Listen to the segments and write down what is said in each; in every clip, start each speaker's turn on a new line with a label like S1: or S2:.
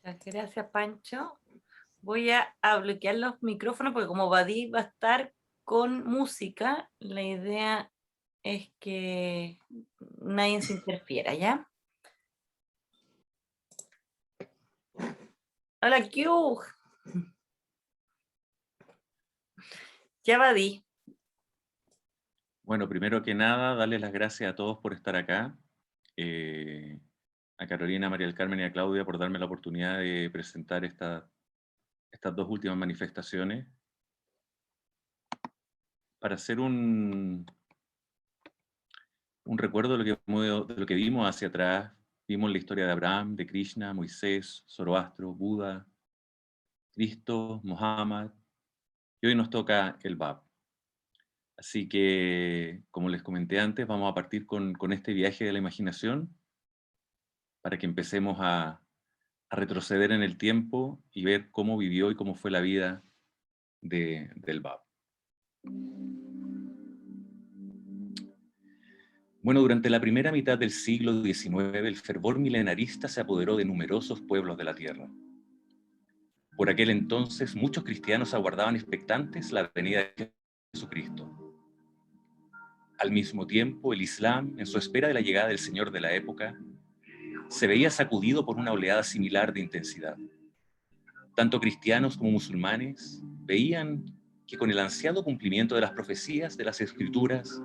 S1: Muchas gracias, Pancho. Voy a bloquear los micrófonos porque como Badí va a estar con música, la idea es que nadie se interfiera, ¿ya? Hola, Q. Ya Badí.
S2: Bueno, primero que nada, darles las gracias a todos por estar acá. A Carolina, a María del Carmen y a Claudia por darme la oportunidad de presentar estas dos últimas manifestaciones. Para hacer un recuerdo de lo que vimos hacia atrás, vimos la historia de Abraham, de Krishna, Moisés, Zoroastro, Buda, Cristo, Mohammed, y hoy nos toca el Bab. Así que, como les comenté antes, vamos a partir con este viaje de la imaginación para que empecemos a retroceder en el tiempo y ver cómo vivió y cómo fue la vida del Bab. Bueno, durante la primera mitad del siglo XIX, el fervor milenarista se apoderó de numerosos pueblos de la tierra. Por aquel entonces, muchos cristianos aguardaban expectantes la venida de Jesucristo. Al mismo tiempo, el Islam, en su espera de la llegada del Señor de la época, se veía sacudido por una oleada similar de intensidad. Tanto cristianos como musulmanes veían que con el ansiado cumplimiento de las profecías de las Escrituras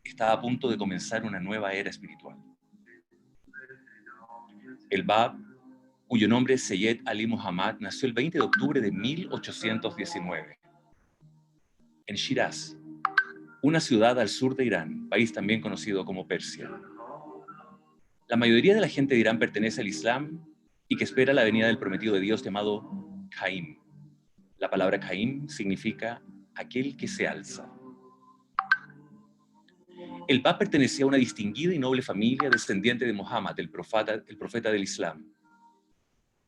S2: estaba a punto de comenzar una nueva era espiritual. El Bab, cuyo nombre es Seyyed Ali Muhammad, nació el 20 de octubre de 1819 en Shiraz, una ciudad al sur de Irán, país también conocido como Persia. La mayoría de la gente de Irán pertenece al Islam y que espera la venida del prometido de Dios llamado Caim. La palabra Caim significa aquel que se alza. El Bab pertenecía a una distinguida y noble familia descendiente de Mohammed, el profeta del Islam.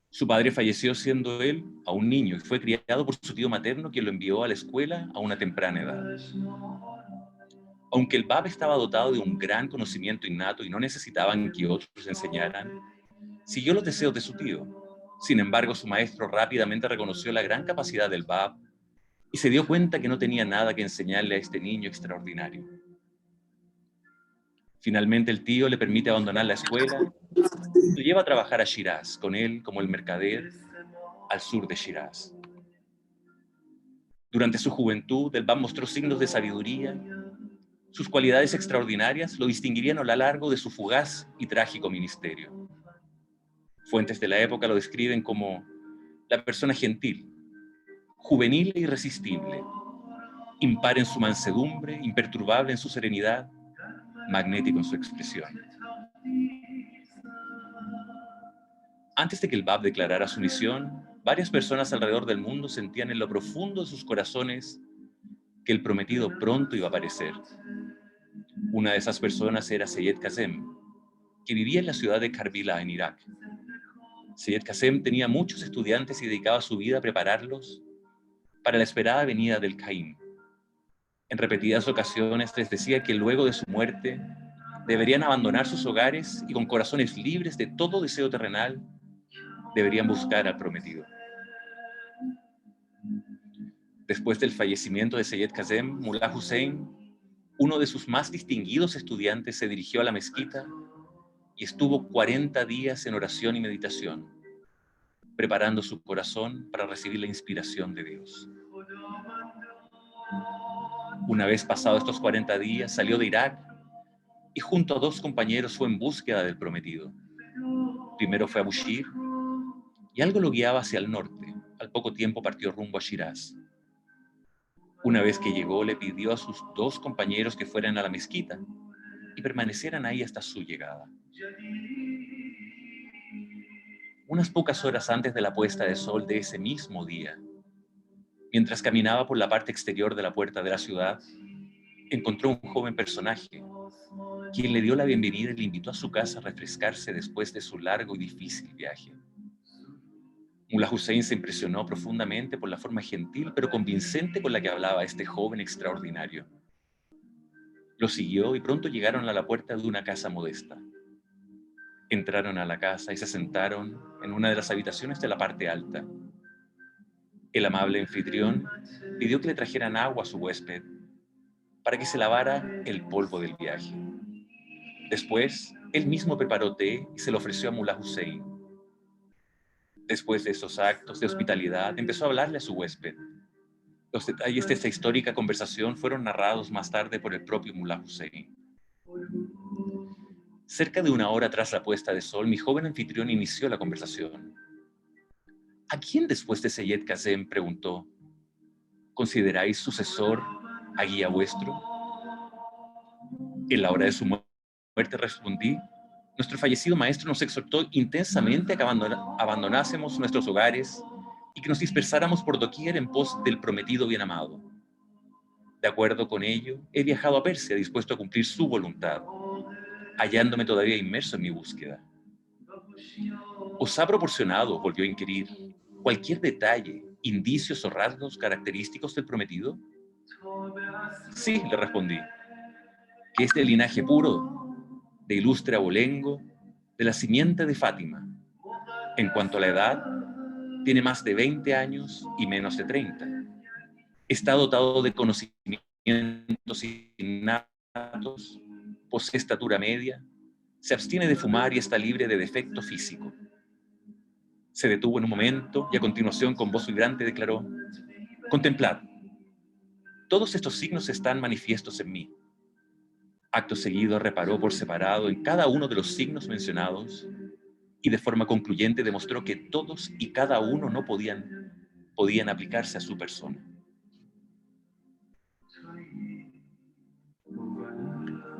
S2: Su padre falleció siendo él aún niño y fue criado por su tío materno, quien lo envió a la escuela a una temprana edad. Aunque el Bab estaba dotado de un gran conocimiento innato y no necesitaban que otros enseñaran, siguió los deseos de su tío. Sin embargo, su maestro rápidamente reconoció la gran capacidad del Bab y se dio cuenta que no tenía nada que enseñarle a este niño extraordinario. Finalmente, el tío le permite abandonar la escuela y lo lleva a trabajar a Shiraz, con él como el mercader al sur de Shiraz. Durante su juventud, el Bab mostró signos de sabiduría. Sus cualidades extraordinarias lo distinguirían a lo largo de su fugaz y trágico ministerio. Fuentes de la época lo describen como la persona gentil, juvenil e irresistible, impar en su mansedumbre, imperturbable en su serenidad, magnético en su expresión. Antes de que el Bab declarara su misión, varias personas alrededor del mundo sentían en lo profundo de sus corazones que el prometido pronto iba a aparecer. Una de esas personas era Seyyed Qasem, que vivía en la ciudad de Karbila, en Irak. Seyyed Qasem tenía muchos estudiantes y dedicaba su vida a prepararlos para la esperada venida del Caim. En repetidas ocasiones les decía que luego de su muerte deberían abandonar sus hogares y con corazones libres de todo deseo terrenal deberían buscar al prometido. Después del fallecimiento de Seyyed Qasem, Mullah Hussein, uno de sus más distinguidos estudiantes, se dirigió a la mezquita y estuvo 40 días en oración y meditación, preparando su corazón para recibir la inspiración de Dios. Una vez pasados estos 40 días, salió de Irak y junto a dos compañeros fue en búsqueda del prometido. Primero fue a Bushir y algo lo guiaba hacia el norte. Al poco tiempo partió rumbo a Shiraz. Una vez que llegó, le pidió a sus dos compañeros que fueran a la mezquita y permanecieran ahí hasta su llegada. Unas pocas horas antes de la puesta de sol de ese mismo día, mientras caminaba por la parte exterior de la puerta de la ciudad, encontró un joven personaje, quien le dio la bienvenida y le invitó a su casa a refrescarse después de su largo y difícil viaje. Mullah Hussein se impresionó profundamente por la forma gentil pero convincente con la que hablaba este joven extraordinario. Lo siguió y pronto llegaron a la puerta de una casa modesta. Entraron a la casa y se sentaron en una de las habitaciones de la parte alta. El amable anfitrión pidió que le trajeran agua a su huésped para que se lavara el polvo del viaje. Después, él mismo preparó té y se lo ofreció a Mullah Hussein. Después de esos actos de hospitalidad, empezó a hablarle a su huésped. Los detalles de esta histórica conversación fueron narrados más tarde por el propio Mullah Hussein. Cerca de una hora tras la puesta de sol, mi joven anfitrión inició la conversación. ¿A quién después de Seyed Kazem? Preguntó. ¿Consideráis sucesor a guía vuestro? En la hora de su muerte respondí, nuestro fallecido maestro nos exhortó intensamente a que abandonásemos nuestros hogares y que nos dispersáramos por doquier en pos del prometido bien amado. De acuerdo con ello, he viajado a Persia dispuesto a cumplir su voluntad, hallándome todavía inmerso en mi búsqueda. ¿Os ha proporcionado, volvió a inquirir, cualquier detalle, indicios o rasgos característicos del prometido? Sí, le respondí, que es de linaje puro, de ilustre abolengo, de la simiente de Fátima. En cuanto a la edad, tiene más de 20 años y menos de 30. Está dotado de conocimientos innatos, posee estatura media, se abstiene de fumar y está libre de defecto físico. Se detuvo en un momento y a continuación con voz vibrante declaró, contemplad, todos estos signos están manifiestos en mí. Acto seguido reparó por separado en cada uno de los signos mencionados y de forma concluyente demostró que todos y cada uno no podían aplicarse a su persona.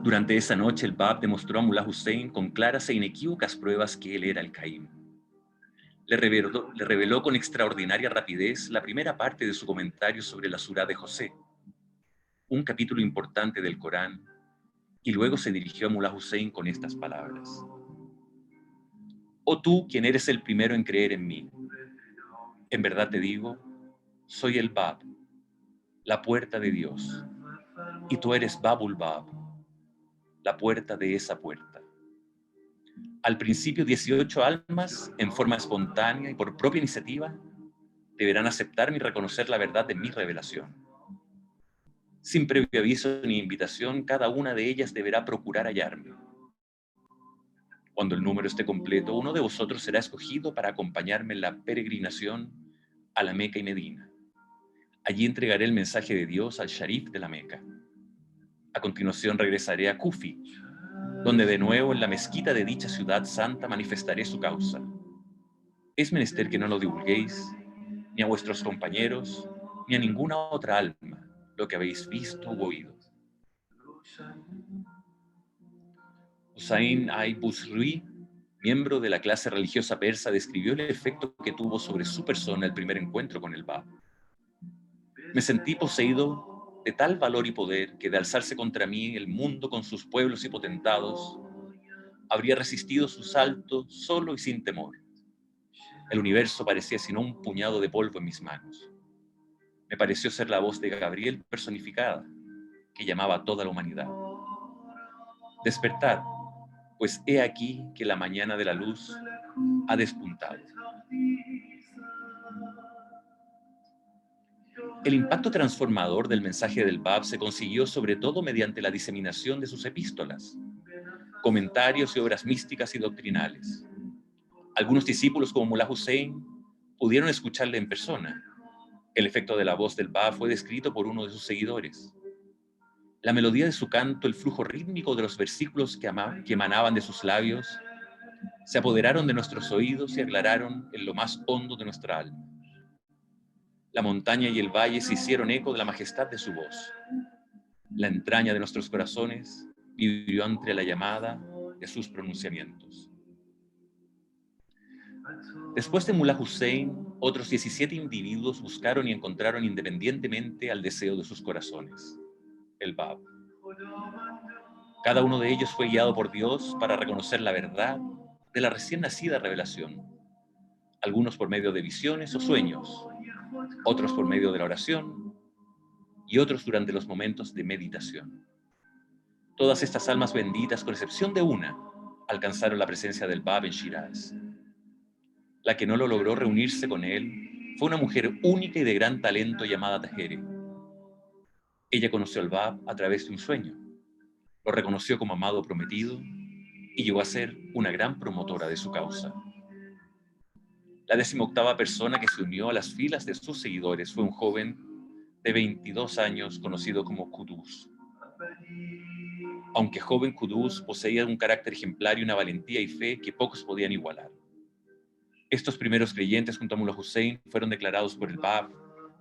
S2: Durante esa noche el Bab demostró a Mullah Hussein con claras e inequívocas pruebas que él era el Caim. Le reveló con extraordinaria rapidez la primera parte de su comentario sobre la Surá de José, un capítulo importante del Corán, y luego se dirigió a Mullah Hussein con estas palabras. Oh tú, quien eres el primero en creer en mí, en verdad te digo, soy el Bab, la puerta de Dios, y tú eres Babul Bab, la puerta de esa puerta. Al principio 18 almas, en forma espontánea y por propia iniciativa, deberán aceptarme y reconocer la verdad de mi revelación. Sin previo aviso ni invitación, cada una de ellas deberá procurar hallarme. Cuando el número esté completo, uno de vosotros será escogido para acompañarme en la peregrinación a la Meca y Medina. Allí entregaré el mensaje de Dios al Sharif de la Meca. A continuación regresaré a Kufi, donde de nuevo en la mezquita de dicha ciudad santa manifestaré su causa. Es menester que no lo divulguéis, ni a vuestros compañeros, ni a ninguna otra alma, lo que habéis visto u oído. Husayn al-Busri, miembro de la clase religiosa persa, describió el efecto que tuvo sobre su persona el primer encuentro con el Bab. Me sentí poseído de tal valor y poder que de alzarse contra mí el mundo con sus pueblos y potentados habría resistido su salto solo y sin temor. El universo parecía sino un puñado de polvo en mis manos. Me pareció ser la voz de Gabriel personificada, que llamaba a toda la humanidad. Despertad, pues he aquí que la mañana de la luz ha despuntado. El impacto transformador del mensaje del Bab se consiguió sobre todo mediante la diseminación de sus epístolas, comentarios y obras místicas y doctrinales. Algunos discípulos como Mullah Hussein pudieron escucharle en persona. El efecto de la voz del Bab fue descrito por uno de sus seguidores. La melodía de su canto, el flujo rítmico de los versículos que emanaban de sus labios, se apoderaron de nuestros oídos y aclararon en lo más hondo de nuestra alma. La montaña y el valle se hicieron eco de la majestad de su voz. La entraña de nuestros corazones vivió ante la llamada de sus pronunciamientos. Después de Mullah Hussein, otros 17 individuos buscaron y encontraron independientemente al deseo de sus corazones, el Bab. Cada uno de ellos fue guiado por Dios para reconocer la verdad de la recién nacida revelación, algunos por medio de visiones o sueños, otros por medio de la oración y otros durante los momentos de meditación. Todas estas almas benditas, con excepción de una, alcanzaron la presencia del Bab en Shiraz. La que no lo logró reunirse con él fue una mujer única y de gran talento llamada Tahere. Ella conoció al Bab a través de un sueño, lo reconoció como amado prometido y llegó a ser una gran promotora de su causa. La 18ª persona que se unió a las filas de sus seguidores fue un joven de 22 años conocido como Qudus. Aunque joven, Qudus poseía un carácter ejemplar y una valentía y fe que pocos podían igualar. Estos primeros creyentes junto a Mullah Hussein fueron declarados por el Bab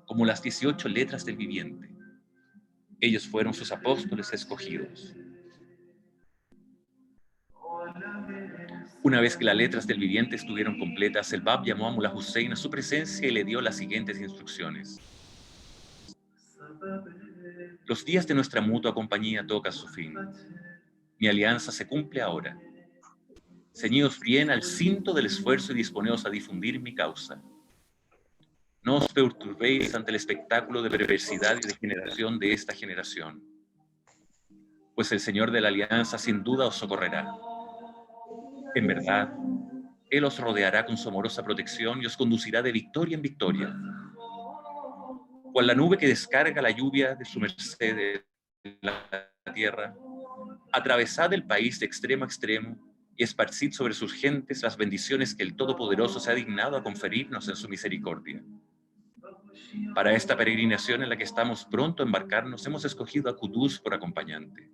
S2: como las 18 letras del viviente. Ellos fueron sus apóstoles escogidos. Una vez que las letras del viviente estuvieron completas, el Bab llamó a Mullah Hussein a su presencia y le dio las siguientes instrucciones. Los días de nuestra mutua compañía tocan su fin. Mi alianza se cumple ahora. Ceñidos bien al cinto del esfuerzo y disponeos a difundir mi causa. No os perturbéis ante el espectáculo de perversidad y degeneración de esta generación, pues el Señor de la Alianza sin duda os socorrerá. En verdad, Él os rodeará con su amorosa protección y os conducirá de victoria en victoria. Cual la nube que descarga la lluvia de su merced de la tierra, atravesad el país de extremo a extremo y esparcid sobre sus gentes las bendiciones que el Todopoderoso se ha dignado a conferirnos en su misericordia. Para esta peregrinación en la que estamos pronto a embarcarnos, hemos escogido a Qudus por acompañante.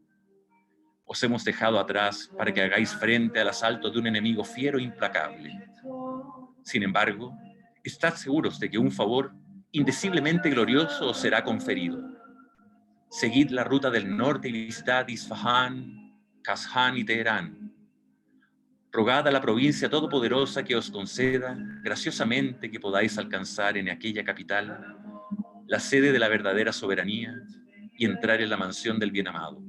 S2: Os hemos dejado atrás para que hagáis frente al asalto de un enemigo fiero e implacable. Sin embargo, estad seguros de que un favor indeciblemente glorioso os será conferido. Seguid la ruta del norte y visitad Isfahan, Qazán y Teherán. Rogad a la provincia todopoderosa que os conceda graciosamente que podáis alcanzar en aquella capital la sede de la verdadera soberanía y entrar en la mansión del bien amado.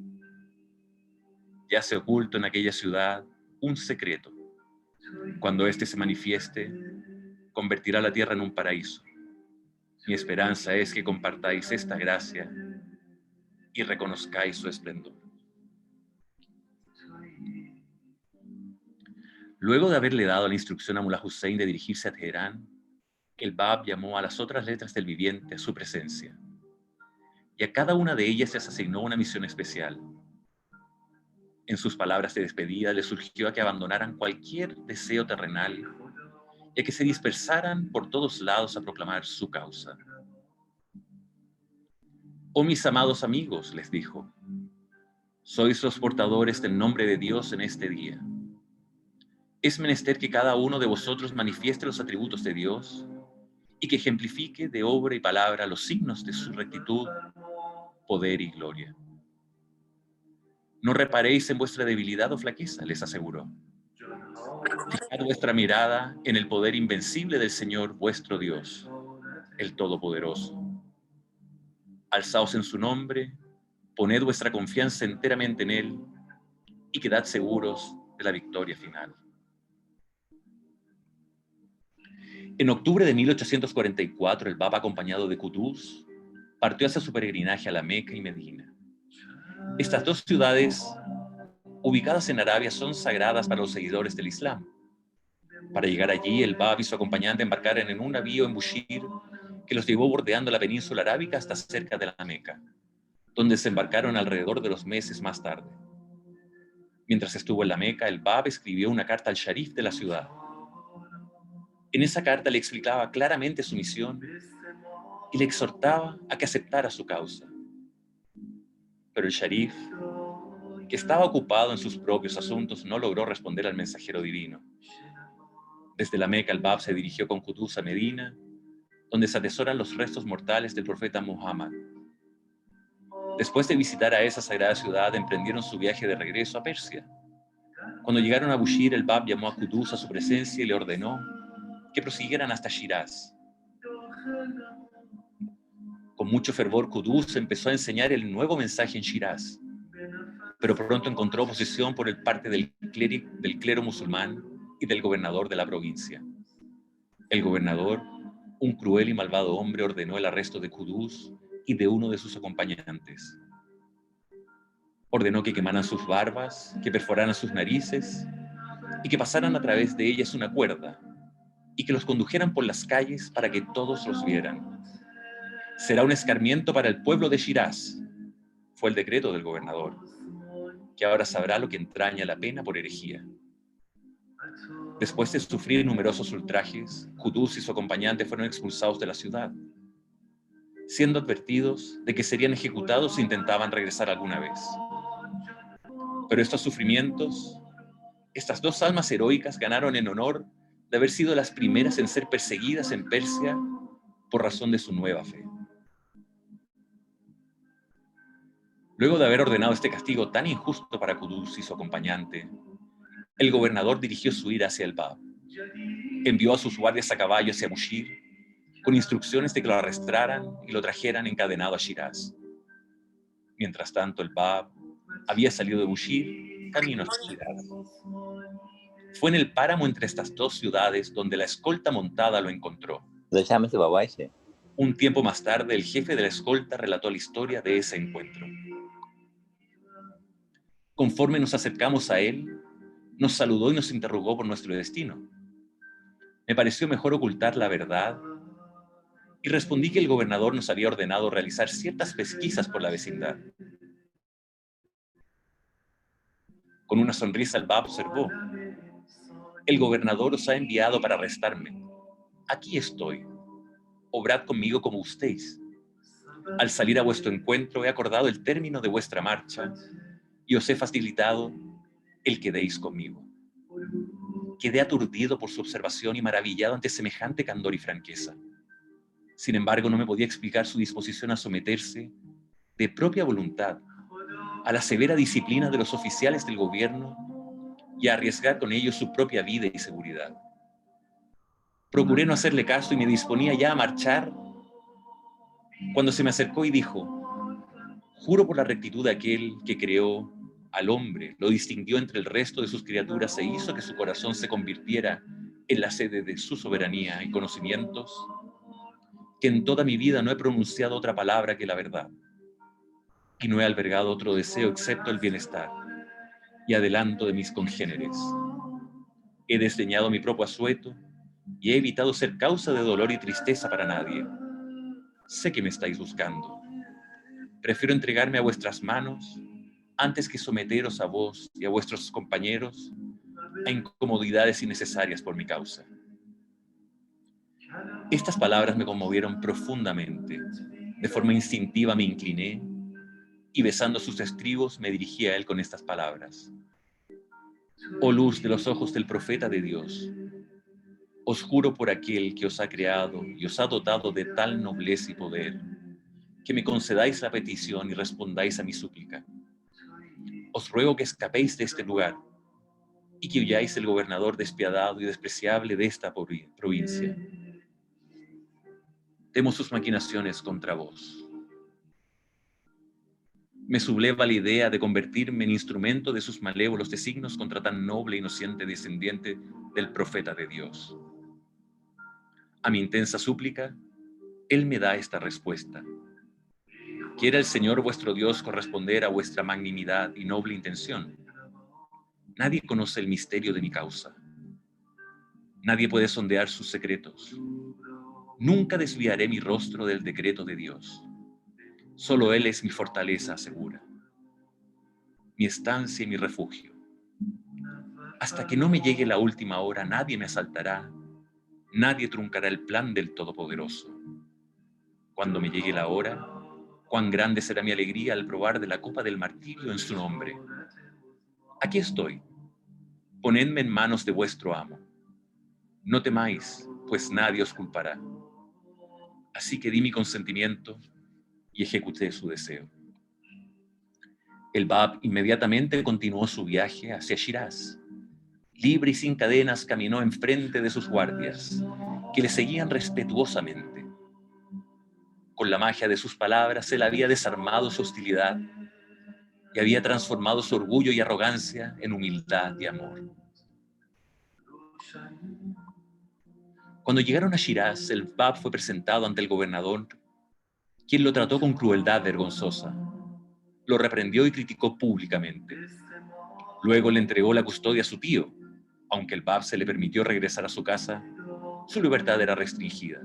S2: Yace oculto en aquella ciudad un secreto. Cuando éste se manifieste, convertirá la tierra en un paraíso. Mi esperanza es que compartáis esta gracia y reconozcáis su esplendor. Luego de haberle dado la instrucción a Mullah Hussein de dirigirse a Teherán, el Bab llamó a las otras letras del viviente a su presencia, y a cada una de ellas les asignó una misión especial. En sus palabras de despedida les surgió a que abandonaran cualquier deseo terrenal y a que se dispersaran por todos lados a proclamar su causa. Oh mis amados amigos, les dijo, sois los portadores del nombre de Dios en este día. Es menester que cada uno de vosotros manifieste los atributos de Dios y que ejemplifique de obra y palabra los signos de su rectitud, poder y gloria. No reparéis en vuestra debilidad o flaqueza, les aseguró. Fijad vuestra mirada en el poder invencible del Señor vuestro Dios, el Todopoderoso. Alzaos en su nombre, poned vuestra confianza enteramente en Él y quedad seguros de la victoria final. En octubre de 1844, el Bab, acompañado de Qudus, partió hacia su peregrinaje a la Meca y Medina. Estas dos ciudades, ubicadas en Arabia, son sagradas para los seguidores del Islam. Para llegar allí, el Bab y su acompañante embarcaron en un navío en Bushir que los llevó bordeando la península arábica hasta cerca de la Meca, donde se embarcaron alrededor de 2 meses más tarde. Mientras estuvo en la Meca, el Bab escribió una carta al Sharif de la ciudad. En esa carta le explicaba claramente su misión y le exhortaba a que aceptara su causa. Pero el Sharif, que estaba ocupado en sus propios asuntos, no logró responder al mensajero divino. Desde la Meca, el Bab se dirigió con Qudus a Medina, donde se atesoran los restos mortales del profeta Muhammad. Después de visitar a esa sagrada ciudad, emprendieron su viaje de regreso a Persia. Cuando llegaron a Bushir, el Bab llamó a Qudus a su presencia y le ordenó que prosiguieran hasta Shiraz. Con mucho fervor, Qudus empezó a enseñar el nuevo mensaje en Shiraz, pero pronto encontró oposición por parte del clero musulmán y del gobernador de la provincia. El gobernador, un cruel y malvado hombre, ordenó el arresto de Qudus y de uno de sus acompañantes. Ordenó que quemaran sus barbas, que perforaran sus narices y que pasaran a través de ellas una cuerda, y que los condujeran por las calles para que todos los vieran. Será un escarmiento para el pueblo de Shiraz, fue el decreto del gobernador, que ahora sabrá lo que entraña la pena por herejía. Después de sufrir numerosos ultrajes, Qutuz y su acompañante fueron expulsados de la ciudad, siendo advertidos de que serían ejecutados si intentaban regresar alguna vez. Pero estos sufrimientos, estas dos almas heroicas ganaron en honor de haber sido las primeras en ser perseguidas en Persia por razón de su nueva fe. Luego de haber ordenado este castigo tan injusto para Qutuz y su acompañante, el gobernador dirigió su ira hacia el Bab. Envió a sus guardias a caballo hacia Bushir, con instrucciones de que lo arrestaran y lo trajeran encadenado a Shiraz. Mientras tanto, el Bab había salido de Bushir camino hacia Shiraz. Fue en el páramo entre estas dos ciudades donde la escolta montada lo encontró. Un tiempo más tarde, el jefe de la escolta relató la historia de ese encuentro. Conforme nos acercamos a él, nos saludó y nos interrogó por nuestro destino. Me pareció mejor ocultar la verdad y respondí que el gobernador nos había ordenado realizar ciertas pesquisas por la vecindad. Con una sonrisa el Bab observó: el gobernador os ha enviado para arrestarme. Aquí estoy. Obrad conmigo como gustéis. Al salir a vuestro encuentro he acordado el término de vuestra marcha y os he facilitado el que deis conmigo. Quedé aturdido por su observación y maravillado ante semejante candor y franqueza. Sin embargo, no me podía explicar su disposición a someterse de propia voluntad a la severa disciplina de los oficiales del gobierno y a arriesgar con ello su propia vida y seguridad. Procuré no hacerle caso y me disponía ya a marchar cuando se me acercó y dijo: juro por la rectitud de aquel que creó al hombre, lo distinguió entre el resto de sus criaturas e hizo que su corazón se convirtiera en la sede de su soberanía y conocimientos, que en toda mi vida no he pronunciado otra palabra que la verdad, y no he albergado otro deseo excepto el bienestar y adelanto de mis congéneres. He desdeñado mi propio asueto y he evitado ser causa de dolor y tristeza para nadie. Sé que me estáis buscando. Prefiero entregarme a vuestras manos antes que someteros a vos y a vuestros compañeros a incomodidades innecesarias por mi causa. Estas palabras me conmovieron profundamente. De forma instintiva me incliné y besando sus estribos me dirigí a él con estas palabras: oh luz de los ojos del profeta de Dios, os juro por aquel que os ha creado y os ha dotado de tal nobleza y poder, que me concedáis la petición y respondáis a mi súplica. Os ruego que escapéis de este lugar y que huyáis del gobernador despiadado y despreciable de esta provincia. Temo sus maquinaciones contra vos. Me subleva la idea de convertirme en instrumento de sus malévolos designios contra tan noble e inocente descendiente del profeta de Dios. A mi intensa súplica, él me da esta respuesta: quiera el Señor vuestro Dios corresponder a vuestra magnanimidad y noble intención. Nadie conoce el misterio de mi causa. Nadie puede sondear sus secretos. Nunca desviaré mi rostro del decreto de Dios. Solo Él es mi fortaleza segura, mi estancia y mi refugio. Hasta que no me llegue la última hora, nadie me asaltará, nadie truncará el plan del Todopoderoso. Cuando me llegue la hora, cuán grande será mi alegría al probar de la copa del martirio en su nombre. Aquí estoy, ponedme en manos de vuestro amo. No temáis, pues nadie os culpará. Así que di mi consentimiento y ejecuté su deseo. El Bab inmediatamente continuó su viaje hacia Shiraz. Libre y sin cadenas caminó enfrente de sus guardias, que le seguían respetuosamente. Con la magia de sus palabras, él había desarmado su hostilidad y había transformado su orgullo y arrogancia en humildad y amor. Cuando llegaron a Shiraz, el Bab fue presentado ante el gobernador, quien lo trató con crueldad vergonzosa. Lo reprendió y criticó públicamente. Luego le entregó la custodia a su tío, Aunque el Bab se le permitió regresar a su casa, su libertad era restringida.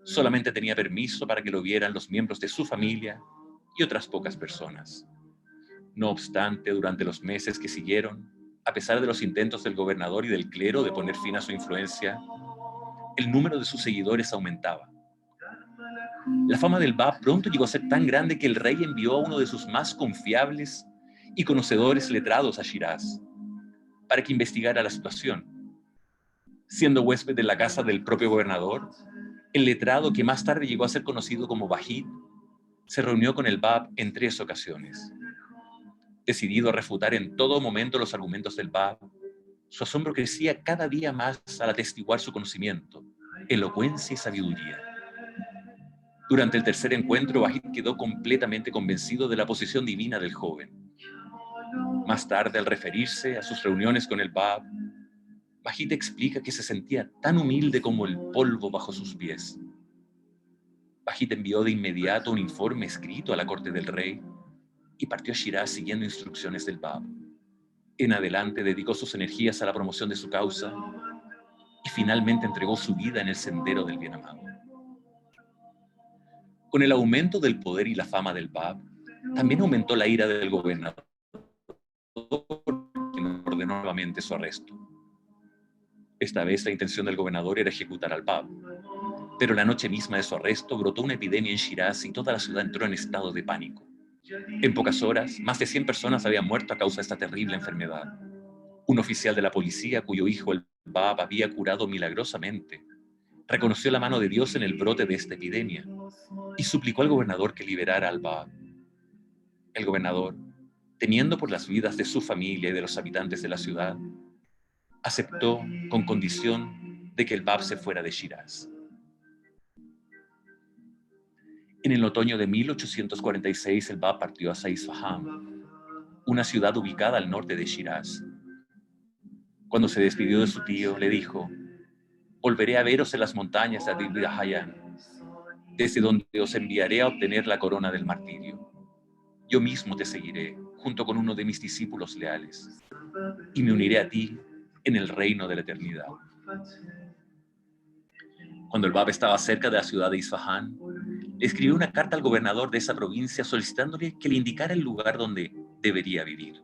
S2: Solamente tenía permiso para que lo vieran los miembros de su familia y otras pocas personas. No obstante, durante los meses que siguieron, a pesar de los intentos del gobernador y del clero de poner fin a su influencia, el número de sus seguidores aumentaba. La fama del Bab pronto llegó a ser tan grande que el rey envió a uno de sus más confiables y conocedores letrados a Shiraz para que investigara la situación. Siendo huésped de la casa del propio gobernador, el letrado, que más tarde llegó a ser conocido como Vahid, se reunió con el Bab en 3 ocasiones. Decidido a refutar en todo momento los argumentos del Bab, su asombro crecía cada día más al atestiguar su conocimiento, elocuencia y sabiduría. Durante el tercer encuentro, Vahid quedó completamente convencido de la posición divina del joven. Más tarde, al referirse a sus reuniones con el Bab, Vahid explica que se sentía tan humilde como el polvo bajo sus pies. Vahid envió de inmediato un informe escrito a la corte del rey y partió a Shiraz siguiendo instrucciones del Bab. En adelante dedicó sus energías a la promoción de su causa y finalmente entregó su vida en el sendero del bien amado. Con el aumento del poder y la fama del Bab, también aumentó la ira del gobernador, quien ordenó nuevamente su arresto. Esta vez la intención del gobernador era ejecutar al Bab, pero la noche misma de su arresto brotó una epidemia en Shiraz y toda la ciudad entró en estado de pánico. En pocas horas, más de 100 personas habían muerto a causa de esta terrible enfermedad. Un oficial de la policía, cuyo hijo el Bab había curado milagrosamente, reconoció la mano de Dios en el brote de esta epidemia y suplicó al gobernador que liberara al Bab. El gobernador, temiendo por las vidas de su familia y de los habitantes de la ciudad, aceptó con condición de que el Bab se fuera de Shiraz. En el otoño de 1846 el Bab partió hacia Isfahán, una ciudad ubicada al norte de Shiraz. Cuando se despidió de su tío, le dijo: volveré a veros en las montañas de Adil-Hayan, desde donde os enviaré a obtener la corona del martirio. Yo mismo te seguiré, junto con uno de mis discípulos leales, y me uniré a ti en el reino de la eternidad. Cuando el Bab estaba cerca de la ciudad de Isfahán, le escribió una carta al gobernador de esa provincia solicitándole que le indicara el lugar donde debería vivir.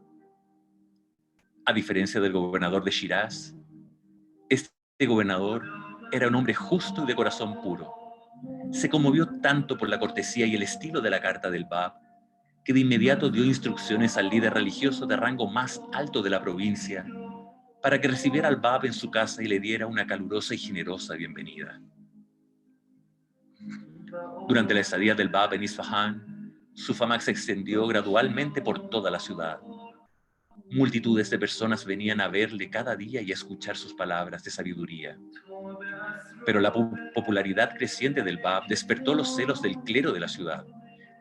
S2: A diferencia del gobernador de Shiraz, este gobernador era un hombre justo y de corazón puro. Se conmovió tanto por la cortesía y el estilo de la carta del Bab que de inmediato dio instrucciones al líder religioso de rango más alto de la provincia para que recibiera al Bab en su casa y le diera una calurosa y generosa bienvenida. Durante la estadía del Bab en Isfahán, su fama se extendió gradualmente por toda la ciudad. Multitudes de personas venían a verle cada día y a escuchar sus palabras de sabiduría. Pero la popularidad creciente del Bab despertó los celos del clero de la ciudad,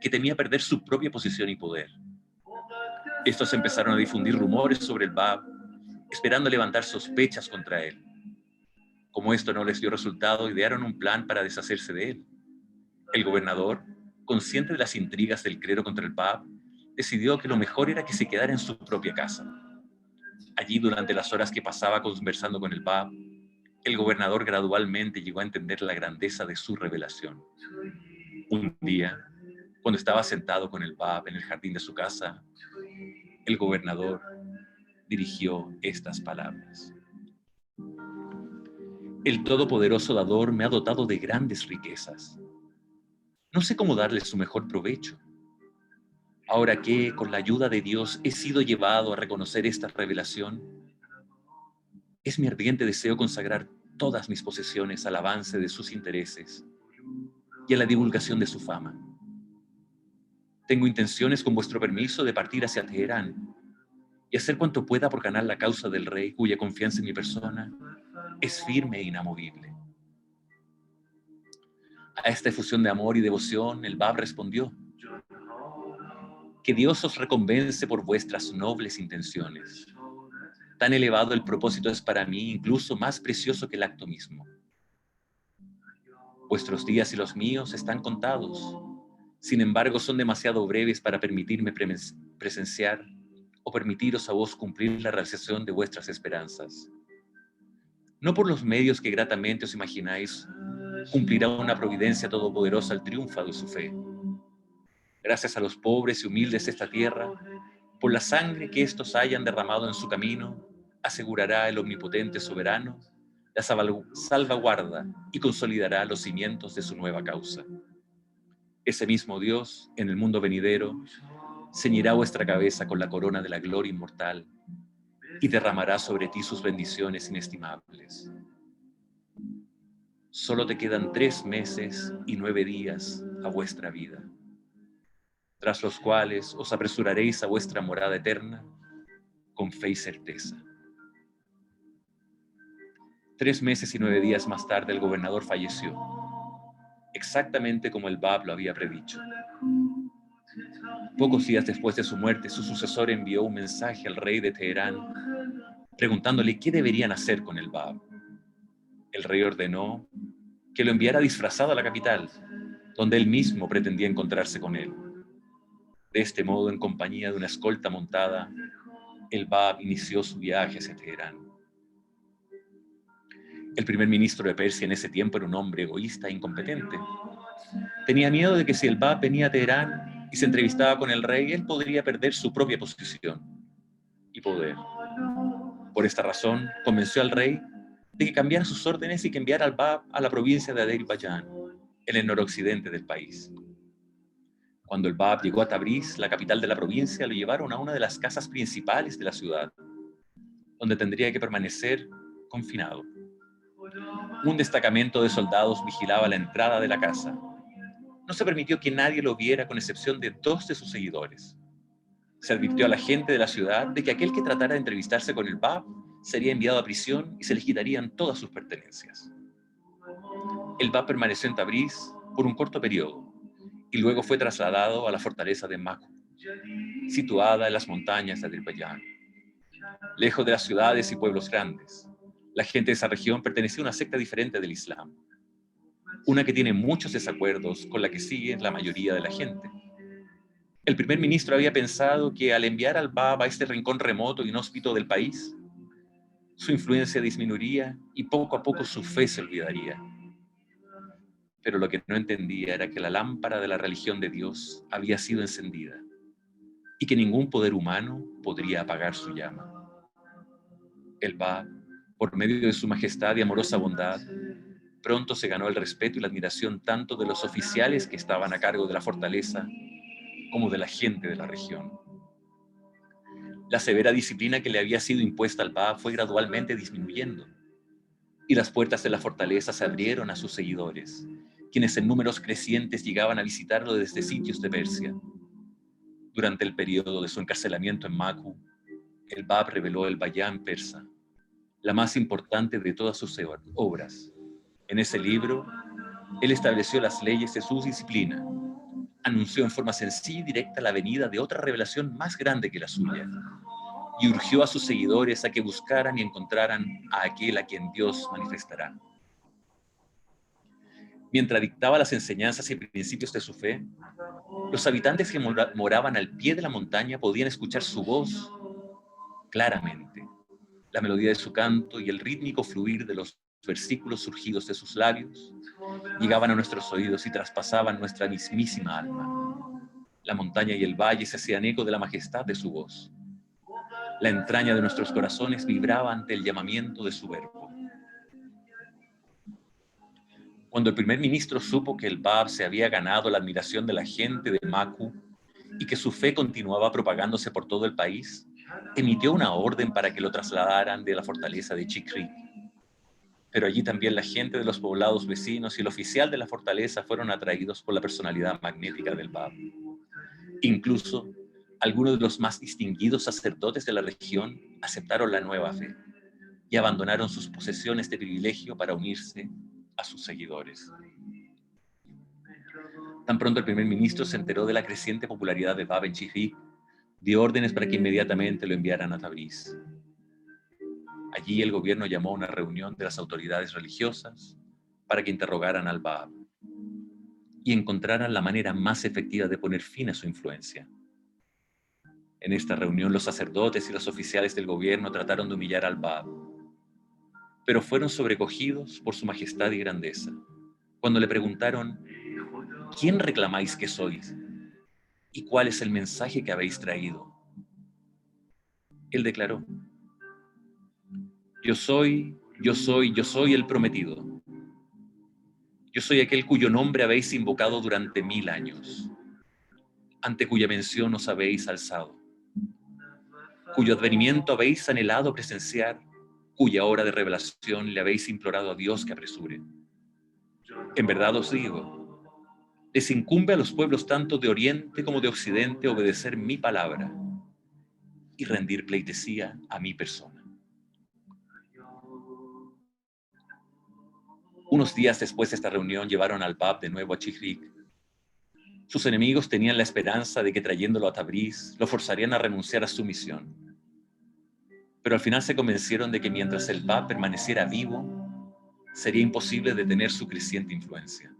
S2: que temía perder su propia posición y poder. Estos empezaron a difundir rumores sobre el Bab, esperando levantar sospechas contra él. Como esto no les dio resultado, idearon un plan para deshacerse de él. El gobernador, consciente de las intrigas del clero contra el Bab, decidió que lo mejor era que se quedara en su propia casa. Allí, durante las horas que pasaba conversando con el Bab, el gobernador gradualmente llegó a entender la grandeza de su revelación. Un día, cuando estaba sentado con el Bab en el jardín de su casa, el gobernador dirigió estas palabras: el todopoderoso dador me ha dotado de grandes riquezas. No sé cómo darle su mejor provecho. Ahora que, con la ayuda de Dios, he sido llevado a reconocer esta revelación, es mi ardiente deseo consagrar todas mis posesiones al avance de sus intereses y a la divulgación de su fama. Tengo intenciones, con vuestro permiso, de partir hacia Teherán y hacer cuanto pueda por ganar la causa del rey, cuya confianza en mi persona es firme e inamovible. A esta efusión de amor y devoción, el Bab respondió: que Dios os recompense por vuestras nobles intenciones. Tan elevado el propósito es para mí, incluso más precioso que el acto mismo. Vuestros días y los míos están contados. Sin embargo, son demasiado breves para permitirme presenciar o permitiros a vos cumplir la realización de vuestras esperanzas. No por los medios que gratamente os imagináis, cumplirá una providencia todopoderosa el triunfo de su fe. Gracias a los pobres y humildes de esta tierra, por la sangre que éstos hayan derramado en su camino, asegurará el omnipotente soberano la salvaguarda y consolidará los cimientos de su nueva causa. Ese mismo Dios, en el mundo venidero, ceñirá vuestra cabeza con la corona de la gloria inmortal y derramará sobre ti sus bendiciones inestimables. Solo te quedan 3 meses y 9 días a vuestra vida, tras los cuales os apresuraréis a vuestra morada eterna con fe y certeza. 3 meses y 9 días más tarde el gobernador falleció, exactamente como el Bab lo había predicho. Pocos días después de su muerte, su sucesor envió un mensaje al rey de Teherán preguntándole qué deberían hacer con el Bab. El rey ordenó que lo enviara disfrazado a la capital, donde él mismo pretendía encontrarse con él. De este modo, en compañía de una escolta montada, el Bab inició su viaje hacia Teherán. El primer ministro de Persia en ese tiempo era un hombre egoísta e incompetente. Tenía miedo de que si el Bab venía a Teherán y se entrevistaba con el rey, él podría perder su propia posición y poder. Por esta razón, convenció al rey de que cambiara sus órdenes y que enviara al Bab a la provincia de Azerbaiyán, en el noroccidente del país. Cuando el Bab llegó a Tabriz, la capital de la provincia, lo llevaron a una de las casas principales de la ciudad, donde tendría que permanecer confinado. Un destacamento de soldados vigilaba la entrada de la casa. No se permitió que nadie lo viera, con excepción de 2 de sus seguidores. Se advirtió a la gente de la ciudad de que aquel que tratara de entrevistarse con el Bab sería enviado a prisión y se le quitarían todas sus pertenencias. El Bab permaneció en Tabriz por un corto periodo y luego fue trasladado a la fortaleza de Maku, situada en las montañas de Azerbaiyán, lejos de las ciudades y pueblos grandes. La gente de esa región pertenecía a una secta diferente del Islam, una que tiene muchos desacuerdos con la que sigue la mayoría de la gente. El primer ministro había pensado que al enviar al Bab a este rincón remoto e inhóspito del país, su influencia disminuiría y poco a poco su fe se olvidaría. Pero lo que no entendía era que la lámpara de la religión de Dios había sido encendida y que ningún poder humano podría apagar su llama. El Bab, por medio de su majestad y amorosa bondad, pronto se ganó el respeto y la admiración tanto de los oficiales que estaban a cargo de la fortaleza como de la gente de la región. La severa disciplina que le había sido impuesta al Bab fue gradualmente disminuyendo, y las puertas de la fortaleza se abrieron a sus seguidores, quienes en números crecientes llegaban a visitarlo desde sitios de Persia. Durante el periodo de su encarcelamiento en Maku, el Bab reveló el Bayán persa, la más importante de todas sus obras. En ese libro, él estableció las leyes de su disciplina, anunció en forma sencilla y directa la venida de otra revelación más grande que la suya, y urgió a sus seguidores a que buscaran y encontraran a aquel a quien Dios manifestará. Mientras dictaba las enseñanzas y principios de su fe, los habitantes que moraban al pie de la montaña podían escuchar su voz claramente, la melodía de su canto y el rítmico fluir de los versículos surgidos de sus labios llegaban a nuestros oídos y traspasaban nuestra mismísima alma. La montaña y el valle se hacían eco de la majestad de su voz. La entraña de nuestros corazones vibraba ante el llamamiento de su verbo. Cuando el primer ministro supo que el Bab se había ganado la admiración de la gente de Maku y que su fe continuaba propagándose por todo el país, emitió una orden para que lo trasladaran de la fortaleza de Chikri. Pero allí también la gente de los poblados vecinos y el oficial de la fortaleza fueron atraídos por la personalidad magnética del Bab. Incluso, algunos de los más distinguidos sacerdotes de la región aceptaron la nueva fe y abandonaron sus posesiones de privilegio para unirse a sus seguidores. Tan pronto el primer ministro se enteró de la creciente popularidad de Bab en Chihrik, dio órdenes para que inmediatamente lo enviaran a Tabriz. Allí el gobierno llamó a una reunión de las autoridades religiosas para que interrogaran al Bab y encontraran la manera más efectiva de poner fin a su influencia. En esta reunión los sacerdotes y los oficiales del gobierno trataron de humillar al Bab. pero fueron sobrecogidos por su majestad y grandeza. Cuando le preguntaron, ¿quién reclamáis que sois? ¿Y cuál es el mensaje que habéis traído? Él declaró, yo soy el prometido. Yo soy aquel cuyo nombre habéis invocado durante 1000 años, ante cuya mención os habéis alzado, cuyo advenimiento habéis anhelado presenciar, cuya hora de revelación le habéis implorado a Dios que apresure. En verdad os digo, les incumbe a los pueblos tanto de oriente como de occidente obedecer mi palabra y rendir pleitesía a mi persona. Unos días después de esta reunión llevaron al Bab de nuevo a Chihrik. Sus enemigos tenían la esperanza de que trayéndolo a Tabriz lo forzarían a renunciar a su misión. Pero al final se convencieron de que mientras el Bab permaneciera vivo, sería imposible detener su creciente influencia.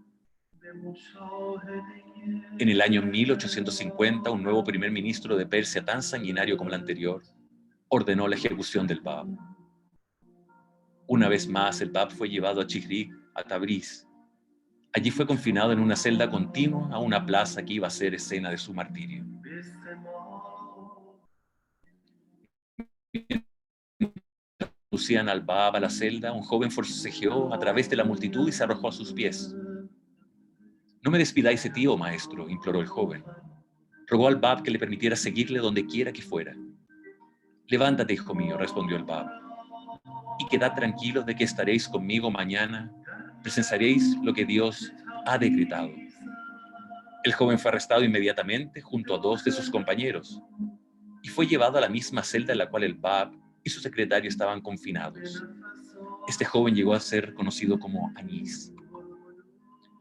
S2: En el año 1850, un nuevo primer ministro de Persia, tan sanguinario como el anterior, ordenó la ejecución del Bab. Una vez más, el Bab fue llevado a Chihrik, a Tabriz. Allí fue confinado en una celda continua a una plaza que iba a ser escena de su martirio. Conducían al Bab a la celda, un joven forcejeó a través de la multitud y se arrojó a sus pies. No me despidáis de ti, oh maestro, imploró el joven. Rogó al Bab que le permitiera seguirle donde quiera que fuera. Levántate, hijo mío, respondió el Bab, y quedad tranquilos de que estaréis conmigo mañana, presenciaréis lo que Dios ha decretado. El joven fue arrestado inmediatamente junto a 2 de sus compañeros y fue llevado a la misma celda en la cual el Bab y su secretario estaban confinados. Este joven llegó a ser conocido como Anís.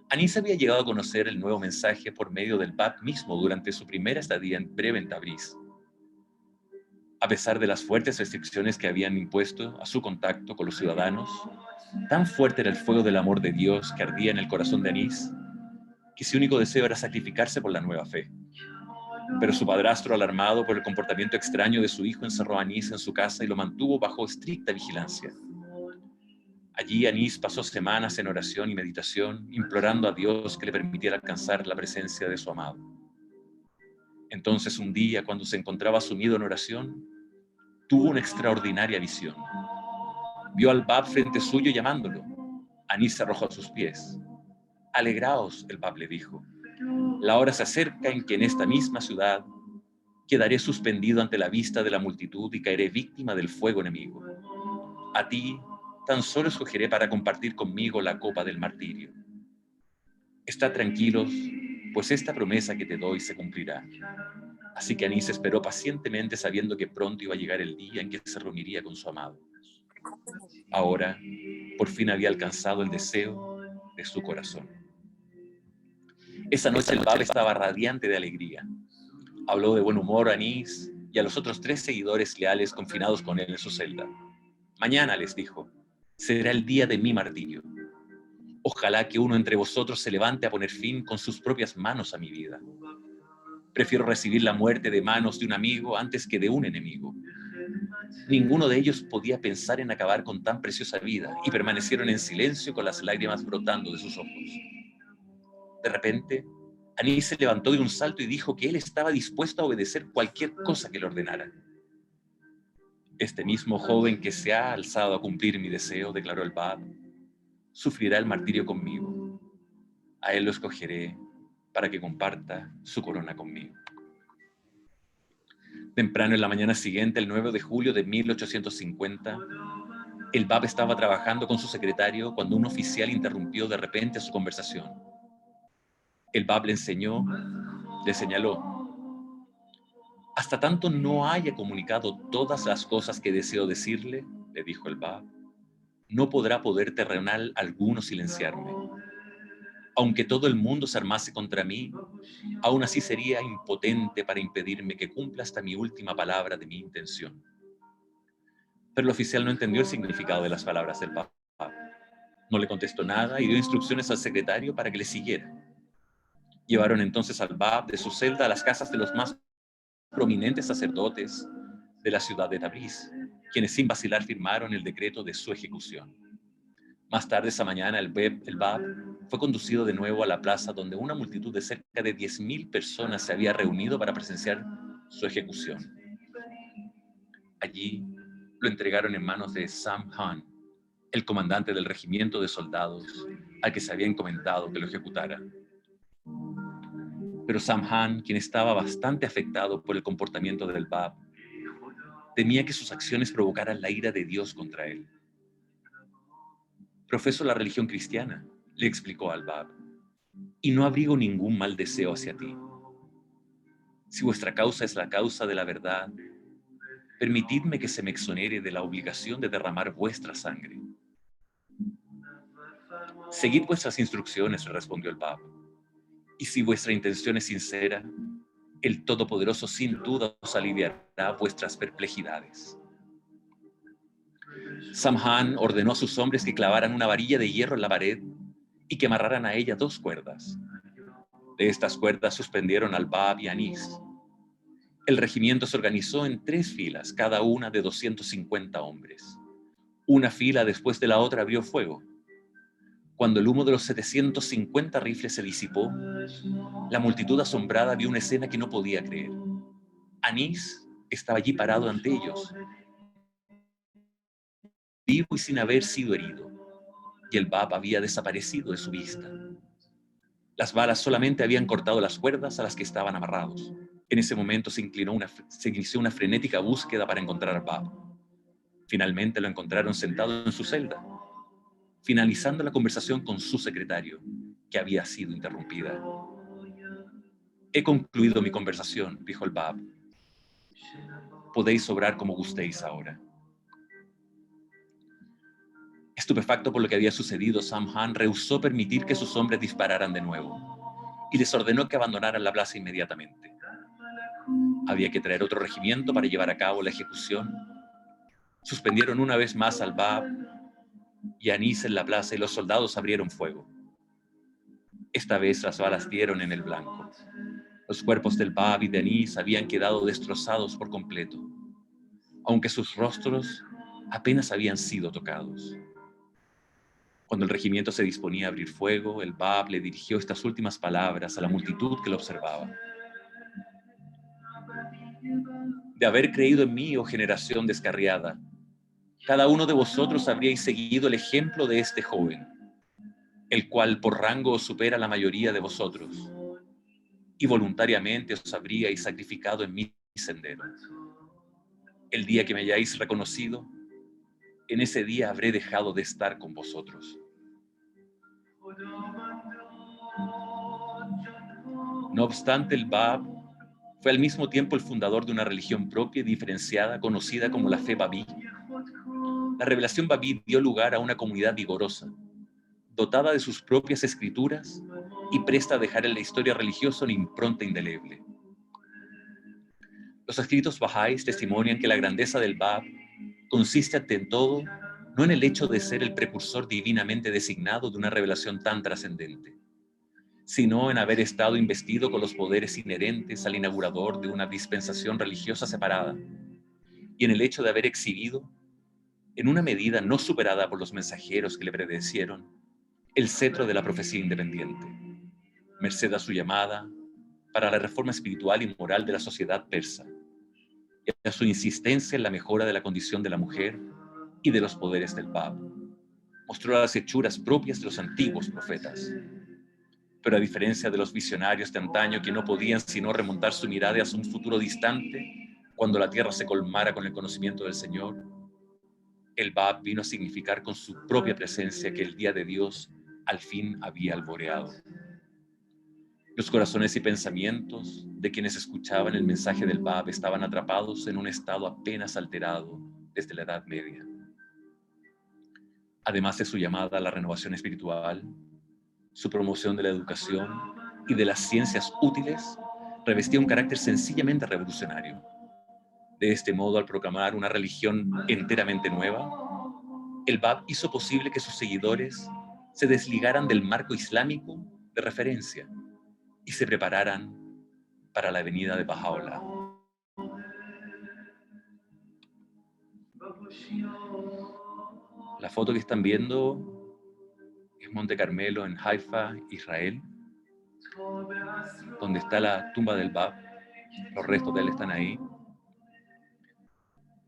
S2: Anís había llegado a conocer el nuevo mensaje por medio del Bab mismo durante su primera estadía en breve en Tabriz. A pesar de las fuertes restricciones que habían impuesto a su contacto con los ciudadanos, tan fuerte era el fuego del amor de Dios que ardía en el corazón de Anís, que su único deseo era sacrificarse por la nueva fe. Pero su padrastro, alarmado por el comportamiento extraño de su hijo, encerró a Anís en su casa y lo mantuvo bajo estricta vigilancia. Allí Anís pasó semanas en oración y meditación, implorando a Dios que le permitiera alcanzar la presencia de su amado. Entonces un día, cuando se encontraba sumido en oración, tuvo una extraordinaria visión. Vio al Bab frente suyo llamándolo. Anís se arrojó a sus pies. Alegraos, el Bab le dijo. La hora se acerca en que en esta misma ciudad quedaré suspendido ante la vista de la multitud y caeré víctima del fuego enemigo. A ti tan solo escogeré para compartir conmigo la copa del martirio. Está tranquilos, pues esta promesa que te doy se cumplirá. Así que Anís esperó pacientemente sabiendo que pronto iba a llegar el día en que se reuniría con su amado. Ahora, por fin había alcanzado el deseo de su corazón. Esa noche el Bab estaba radiante de alegría. Habló de buen humor a Anís y a los otros 3 seguidores leales confinados con él en su celda. Mañana, les dijo, será el día de mi martirio. Ojalá que uno entre vosotros se levante a poner fin con sus propias manos a mi vida. Prefiero recibir la muerte de manos de un amigo antes que de un enemigo. Ninguno de ellos podía pensar en acabar con tan preciosa vida y permanecieron en silencio con las lágrimas brotando de sus ojos. De repente, Anís se levantó de un salto y dijo que él estaba dispuesto a obedecer cualquier cosa que le ordenara. Este mismo joven que se ha alzado a cumplir mi deseo, declaró el Bab, sufrirá el martirio conmigo. A él lo escogeré para que comparta su corona conmigo. Temprano en la mañana siguiente, el 9 de julio de 1850, el Bab estaba trabajando con su secretario cuando un oficial interrumpió de repente su conversación. El Bab le señaló, hasta tanto no haya comunicado todas las cosas que deseo decirle, le dijo el Bab, no podrá poder terrenal alguno silenciarme. Aunque todo el mundo se armase contra mí, aún así sería impotente para impedirme que cumpla hasta mi última palabra de mi intención. Pero el oficial no entendió el significado de las palabras del Bab. No le contestó nada y dio instrucciones al secretario para que le siguiera. Llevaron entonces al Bab de su celda a las casas de los más prominentes sacerdotes, de la ciudad de Tabriz, quienes sin vacilar firmaron el decreto de su ejecución. Más tarde esa mañana, el Bab fue conducido de nuevo a la plaza donde una multitud de cerca de 10.000 personas se había reunido para presenciar su ejecución. Allí lo entregaron en manos de Sam Han, el comandante del regimiento de soldados al que se había encomendado que lo ejecutara. Pero Sam Han, quien estaba bastante afectado por el comportamiento del Bab, temía que sus acciones provocaran la ira de Dios contra él. Profeso la religión cristiana, le explicó al Bab, y no abrigo ningún mal deseo hacia ti. Si vuestra causa es la causa de la verdad, permitidme que se me exonere de la obligación de derramar vuestra sangre. Seguid vuestras instrucciones, respondió el Bab, y si vuestra intención es sincera, el Todopoderoso sin duda os aliviará vuestras perplejidades. Sam Han ordenó a sus hombres que clavaran una varilla de hierro en la pared y que amarraran a ella 2 cuerdas. De estas cuerdas suspendieron al Bab y a Anis. El regimiento se organizó en 3 filas, cada una de 250 hombres. Una fila después de la otra abrió fuego. Cuando el humo de los 750 rifles se disipó, la multitud asombrada vio una escena que no podía creer. Anis estaba allí parado ante ellos, vivo y sin haber sido herido, y el Bab había desaparecido de su vista. Las balas solamente habían cortado las cuerdas a las que estaban amarrados. En ese momento se inició una frenética búsqueda para encontrar al Bab. Finalmente lo encontraron sentado en su celda, finalizando la conversación con su secretario, que había sido interrumpida. He concluido mi conversación, dijo el Bab. Podéis obrar como gustéis ahora. Estupefacto por lo que había sucedido, Sam Han rehusó permitir que sus hombres dispararan de nuevo y les ordenó que abandonaran la plaza inmediatamente. Había que traer otro regimiento para llevar a cabo la ejecución. Suspendieron una vez más al Bab y a Anis en la plaza y los soldados abrieron fuego. Esta vez las balas dieron en el blanco. Los cuerpos del Bab y de Anis habían quedado destrozados por completo, aunque sus rostros apenas habían sido tocados. Cuando el regimiento se disponía a abrir fuego, el Bab le dirigió estas últimas palabras a la multitud que lo observaba. De haber creído en mí, oh generación descarriada, cada uno de vosotros habríais seguido el ejemplo de este joven, el cual por rango os supera la mayoría de vosotros, y voluntariamente os habríais sacrificado en mi sendero. El día que me hayáis reconocido, en ese día habré dejado de estar con vosotros. No obstante, el Bab fue al mismo tiempo el fundador de una religión propia y diferenciada conocida como la fe Babí. La revelación Babí dio lugar a una comunidad vigorosa, dotada de sus propias escrituras y presta a dejar en la historia religiosa una impronta indeleble. Los escritos bahá'ís testimonian que la grandeza del Bab consiste ante todo no en el hecho de ser el precursor divinamente designado de una revelación tan trascendente, sino en haber estado investido con los poderes inherentes al inaugurador de una dispensación religiosa separada, y en el hecho de haber exhibido, en una medida no superada por los mensajeros que le predecieron, el cetro de la profecía independiente, merced a su llamada para la reforma espiritual y moral de la sociedad persa, y a su insistencia en la mejora de la condición de la mujer y de los poderes del Bab. Mostró las hechuras propias de los antiguos profetas. Pero a diferencia de los visionarios de antaño que no podían sino remontar su mirada hacia un futuro distante, cuando la tierra se colmara con el conocimiento del Señor, el Bab vino a significar con su propia presencia que el día de Dios al fin había alboreado. Los corazones y pensamientos de quienes escuchaban el mensaje del Bab estaban atrapados en un estado apenas alterado desde la Edad Media. Además de su llamada a la renovación espiritual, su promoción de la educación y de las ciencias útiles revestía un carácter sencillamente revolucionario. De este modo, al proclamar una religión enteramente nueva, el Bab hizo posible que sus seguidores se desligaran del marco islámico de referencia y se prepararan para la venida de Baha'u'lláh. La foto que están viendo es Monte Carmelo en Haifa, Israel, donde está la tumba del Bab. Los restos de él están ahí.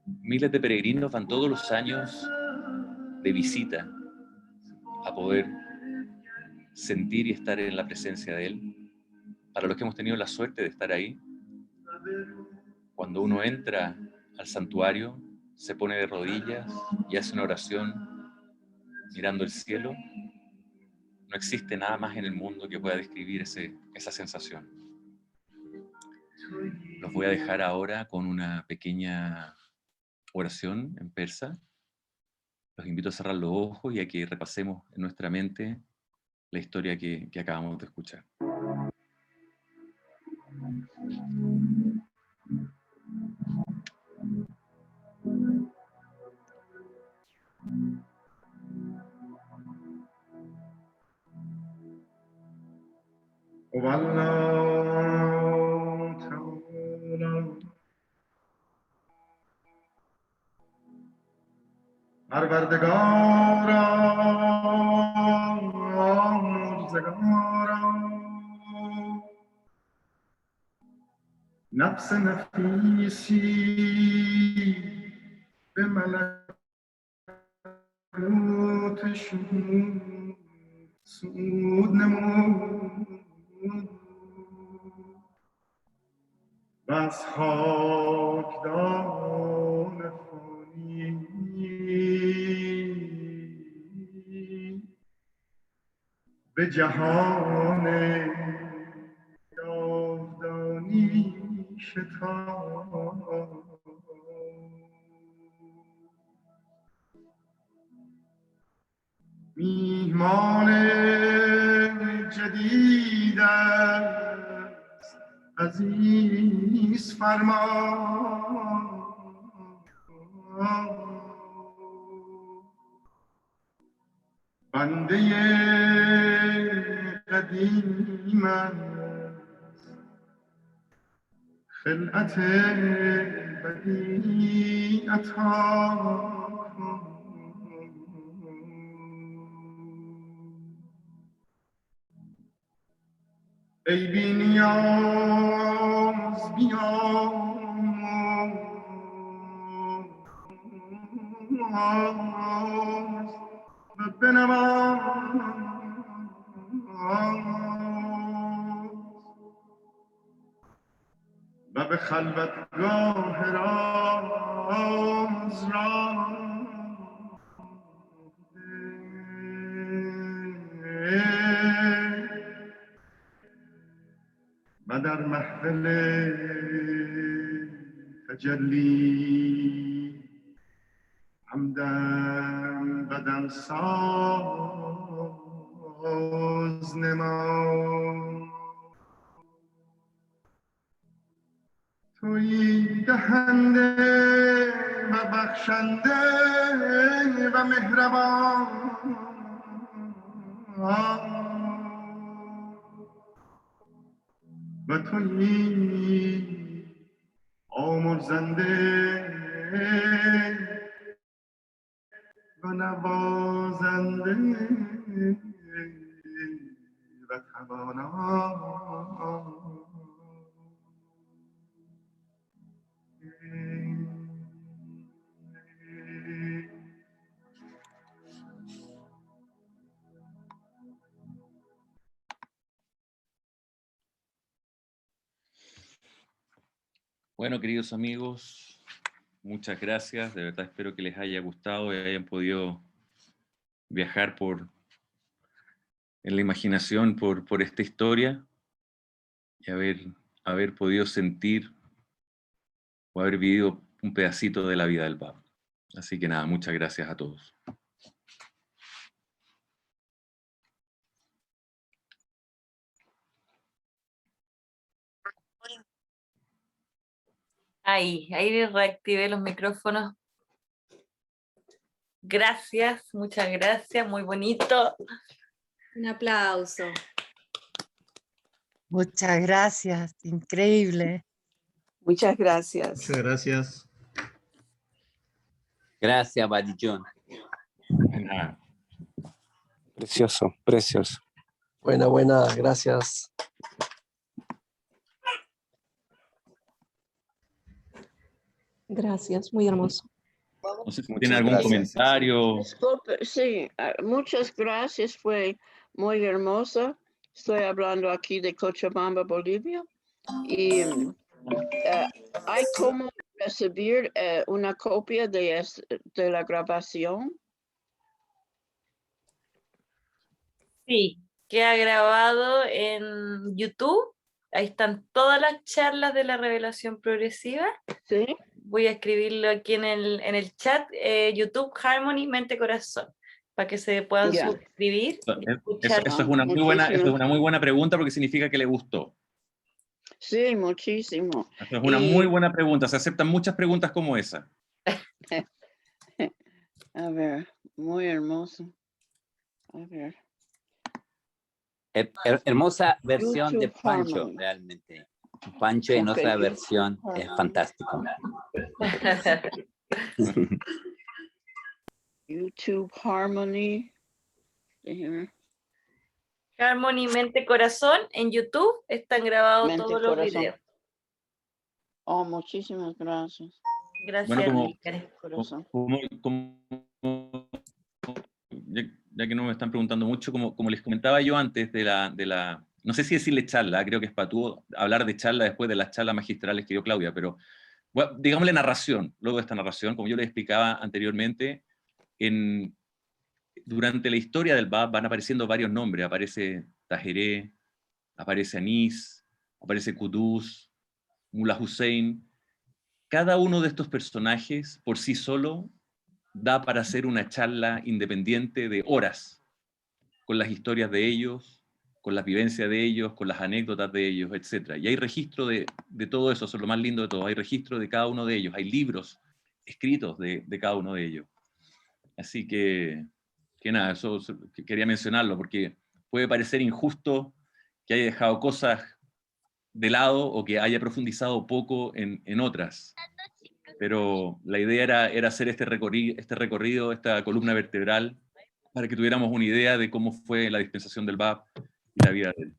S2: Miles de peregrinos van todos los años de visita a poder sentir y estar en la presencia de él. Para los que hemos tenido la suerte de estar ahí, cuando uno entra al santuario, se pone de rodillas y hace una oración mirando el cielo, no existe nada más en el mundo que pueda describir esa sensación. Los voy a dejar ahora con una pequeña oración en persa. Los invito a cerrar los ojos y a que repasemos en nuestra mente la historia que acabamos de escuchar.
S3: نفس نفیسی به ملکوت سود نمود و از خاکدان فانی به جهان جاودانی شتاب میهمان جدید است عزیز فرما بنده قدیم است خلعت بدیع عطا ای بی نیاز بیامرز و بنواز و به خلوتگاه راز و در محفل تجلی همدم بدن ساز نما تویی دهنده و بخشنده و مهربان و تویی آمرزنده و نوازنده و توانا
S2: Bueno, queridos amigos, muchas gracias. De verdad espero que les haya gustado y hayan podido viajar en la imaginación por esta historia y haber podido sentir o haber vivido un pedacito de la vida del Bab. Así que nada, muchas gracias a todos.
S1: Ahí reactivé los micrófonos. Gracias, muchas gracias, muy bonito.
S4: Un aplauso.
S5: Muchas gracias, increíble.
S6: Muchas gracias.
S3: Muchas gracias.
S5: Gracias, Badillón.
S2: Nada.
S6: Precioso, precioso.
S7: Buena, buena, gracias.
S8: Gracias, muy hermoso.
S2: No sé si
S6: Muchas
S2: tiene algún
S6: gracias.
S2: comentario.
S9: Disculpe, sí, muchas gracias, fue muy hermosa. Estoy hablando aquí de Cochabamba, Bolivia. Y hay como recibir una copia de la grabación.
S1: Sí, queda grabado en YouTube. Ahí están todas las charlas de la revelación progresiva.
S9: Sí.
S1: Voy a escribirlo aquí en el chat, YouTube Harmony Mente Corazón, para que se puedan
S9: Ya.
S1: suscribir.
S2: Eso es una muy buena pregunta porque significa que le gustó.
S9: Sí, muchísimo.
S2: Eso es una muy buena pregunta. Se aceptan muchas preguntas como esa.
S9: A ver, muy hermoso. A ver.
S5: Hermosa versión de
S9: YouTube
S5: Pancho,
S9: Harmony.
S5: realmente. Pancho en
S9: Ok.
S5: otra versión es fantástico.
S9: YouTube Harmony. Déjeme.
S1: Harmony Mente Corazón en YouTube están grabados
S9: Mente,
S1: todos los
S9: corazón.
S1: videos.
S9: Oh, muchísimas gracias.
S1: Gracias,
S2: Bueno,
S1: Karen.
S9: Corazón.
S2: Ya que no me están preguntando mucho, como les comentaba yo antes de la no sé si decirle charla, creo que es patúo hablar de charla después de las charlas magistrales que dio Claudia, pero bueno, digámosle narración, luego de esta narración, como yo les explicaba anteriormente, durante la historia del BAP van apareciendo varios nombres, aparece Tajeré, aparece Anís, aparece Kudus, Mullah Hussein. Cada uno de estos personajes por sí solo da para hacer una charla independiente de horas, con las historias de ellos, con las vivencias de ellos, con las anécdotas de ellos, etc. Y hay registro de todo eso, eso es lo más lindo de todo, hay registro de cada uno de ellos, hay libros escritos de cada uno de ellos. Así que nada, eso quería mencionarlo, porque puede parecer injusto que haya dejado cosas de lado o que haya profundizado poco en otras. Pero la idea era hacer este recorrido, esta columna vertebral, para que tuviéramos una idea de cómo fue la dispensación del BAP y la vida de él.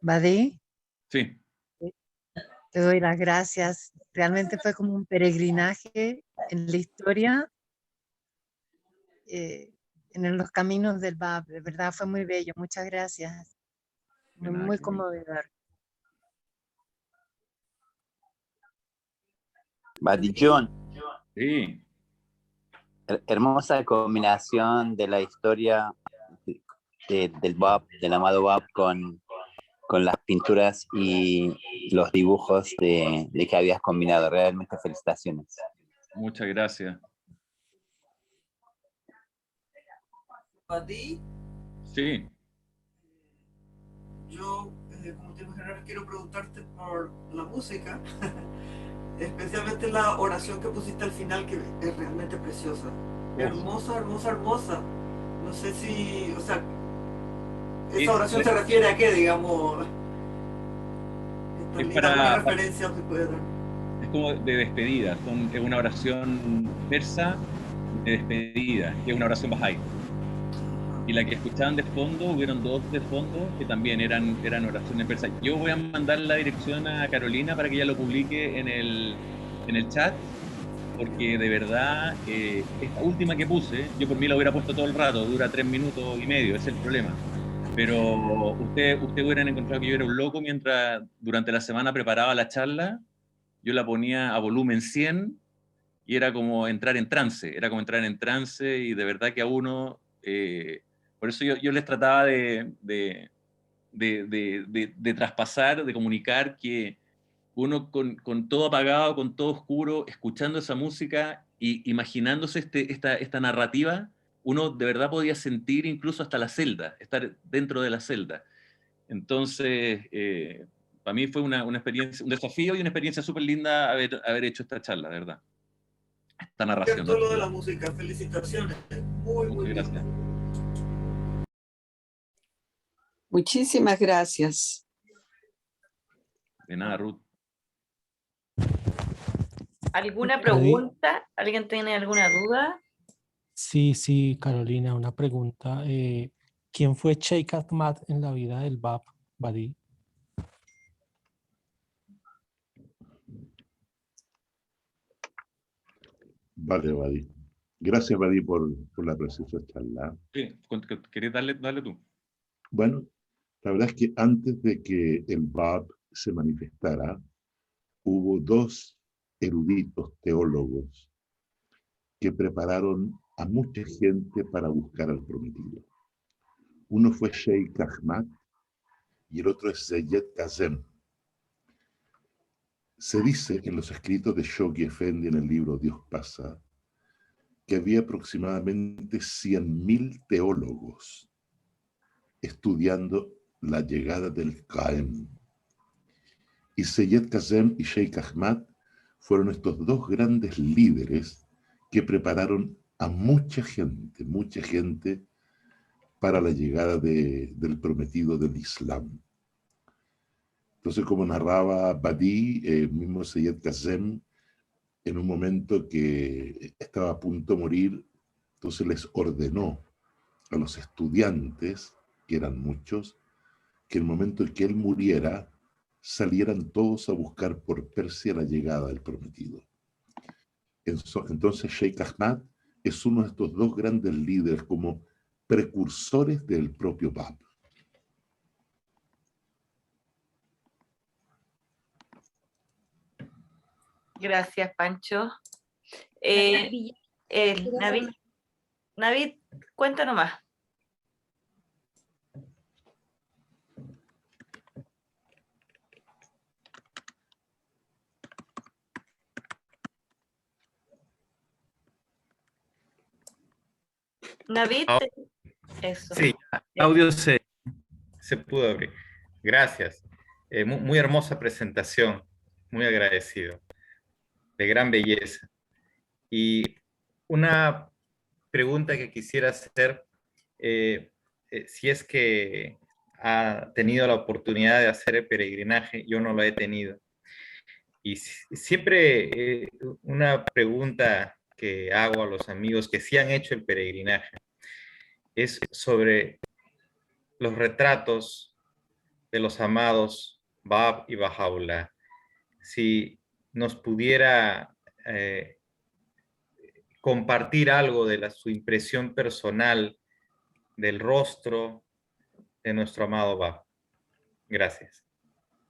S10: Badí,
S2: Sí,
S10: te doy las gracias. Realmente fue como un peregrinaje en la historia, en los caminos del BAP. De verdad fue muy bello. Muchas gracias.
S2: de nada,
S10: Muy
S2: qué bueno.
S10: conmovedor.
S5: Badillón,
S2: Sí,
S5: hermosa combinación de la historia del BAP, del amado BAP, con las pinturas y los dibujos de que habías combinado. Realmente felicitaciones.
S2: muchas gracias.
S11: Badí,
S2: Sí,
S11: yo, como te imaginarás, quiero preguntarte por la música, especialmente la oración que pusiste al final, que es realmente preciosa. Hermosa, hermosa, hermosa. No sé si, o sea, esa oración se refiere a qué, digamos.
S2: Es para-
S11: ¿Alguna referencia se puede dar?
S2: es como de despedida, es una oración persa de despedida, que es una oración bahá'í. Y la que escuchaban de fondo, hubieron dos de fondo que también eran oraciones persas. Yo voy a mandar la dirección a Carolina para que ella lo publique en el chat, porque de verdad, esta última que puse, yo por mí la hubiera puesto todo el rato, dura 3 minutos y medio, ese es el problema. Pero usted hubieran encontrado que yo era un loco mientras durante la semana preparaba la charla, yo la ponía a volumen 100 y era como entrar en trance, y de verdad que a uno, por eso yo les trataba de traspasar, de comunicar que uno con todo apagado, con todo oscuro, escuchando esa música y imaginándose esta narrativa, uno de verdad podía sentir incluso hasta la celda, estar dentro de la celda. Entonces, para mí fue una experiencia, un desafío y una experiencia súper linda haber hecho esta charla, de verdad. Esta narración.
S11: Todo lo de la música, felicitaciones. Muy, muy
S2: Muchas
S11: bien.
S2: gracias.
S12: Muchísimas gracias.
S2: De nada, Ruth.
S1: ¿Alguna
S8: Badí,
S1: pregunta? ¿Alguien tiene alguna duda?
S8: sí, Carolina, una pregunta. ¿Quién fue Sheikh Ahmad en la vida del Bab, Badí?
S13: Vale, Badí. Gracias, Badí, por la preciosa charla.
S2: Sí, ¿querés darle tú?
S13: Bueno, la verdad es que antes de que el Bab se manifestara, hubo dos eruditos teólogos que prepararon a mucha gente para buscar al prometido. Uno fue Sheikh Ahmad y el otro es Zayed Kazem. Se dice en los escritos de Shoghi Effendi en el libro Dios pasa que había aproximadamente 100.000 teólogos estudiando la llegada del Qaem. Y Zayed Kazem y Sheikh Ahmad fueron estos dos grandes líderes que prepararon a mucha gente para la llegada del prometido del Islam. Entonces, como narraba Badí, mismo Zayed Kazem, en un momento que estaba a punto de morir, entonces les ordenó a los estudiantes, que eran muchos, que el momento en que él muriera, salieran todos a buscar por Persia la llegada del prometido. Entonces Sheikh Ahmad es uno de estos dos grandes líderes como precursores del propio Bab.
S1: Gracias, Pancho. Navid, cuenta nomás. Navid, eso.
S14: Sí, audio se pudo abrir. Gracias. Muy hermosa presentación, muy agradecido, de gran belleza. Y una pregunta que quisiera hacer, si es que ha tenido la oportunidad de hacer el peregrinaje, yo no lo he tenido. Y siempre una pregunta que hago a los amigos que sí han hecho el peregrinaje es sobre los retratos de los amados Bab y Bahá'u'lláh. Si nos pudiera compartir algo de su impresión personal del rostro de nuestro amado Bab. Gracias.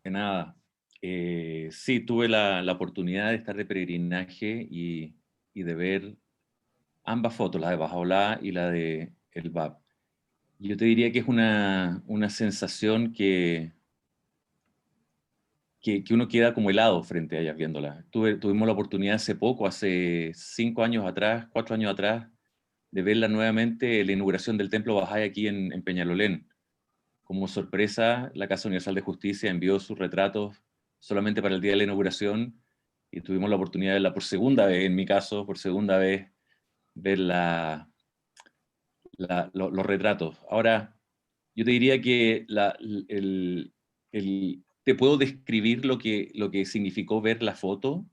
S2: De nada. Sí, tuve la oportunidad de estar de peregrinaje y de ver ambas fotos, la de Bahá'u'lláh y la de el Bab. Yo te diría que es una sensación que uno queda como helado frente a ellas viéndolas. Tuvimos la oportunidad hace poco, hace 4 años atrás, de verla nuevamente en la inauguración del Templo Bahá'í aquí en Peñalolén. Como sorpresa, la Casa Universal de Justicia envió sus retratos solamente para el día de la inauguración y tuvimos la oportunidad de verla por segunda vez, en mi caso, por segunda vez, ver los retratos. Ahora, yo te diría que te puedo describir lo que significó ver la foto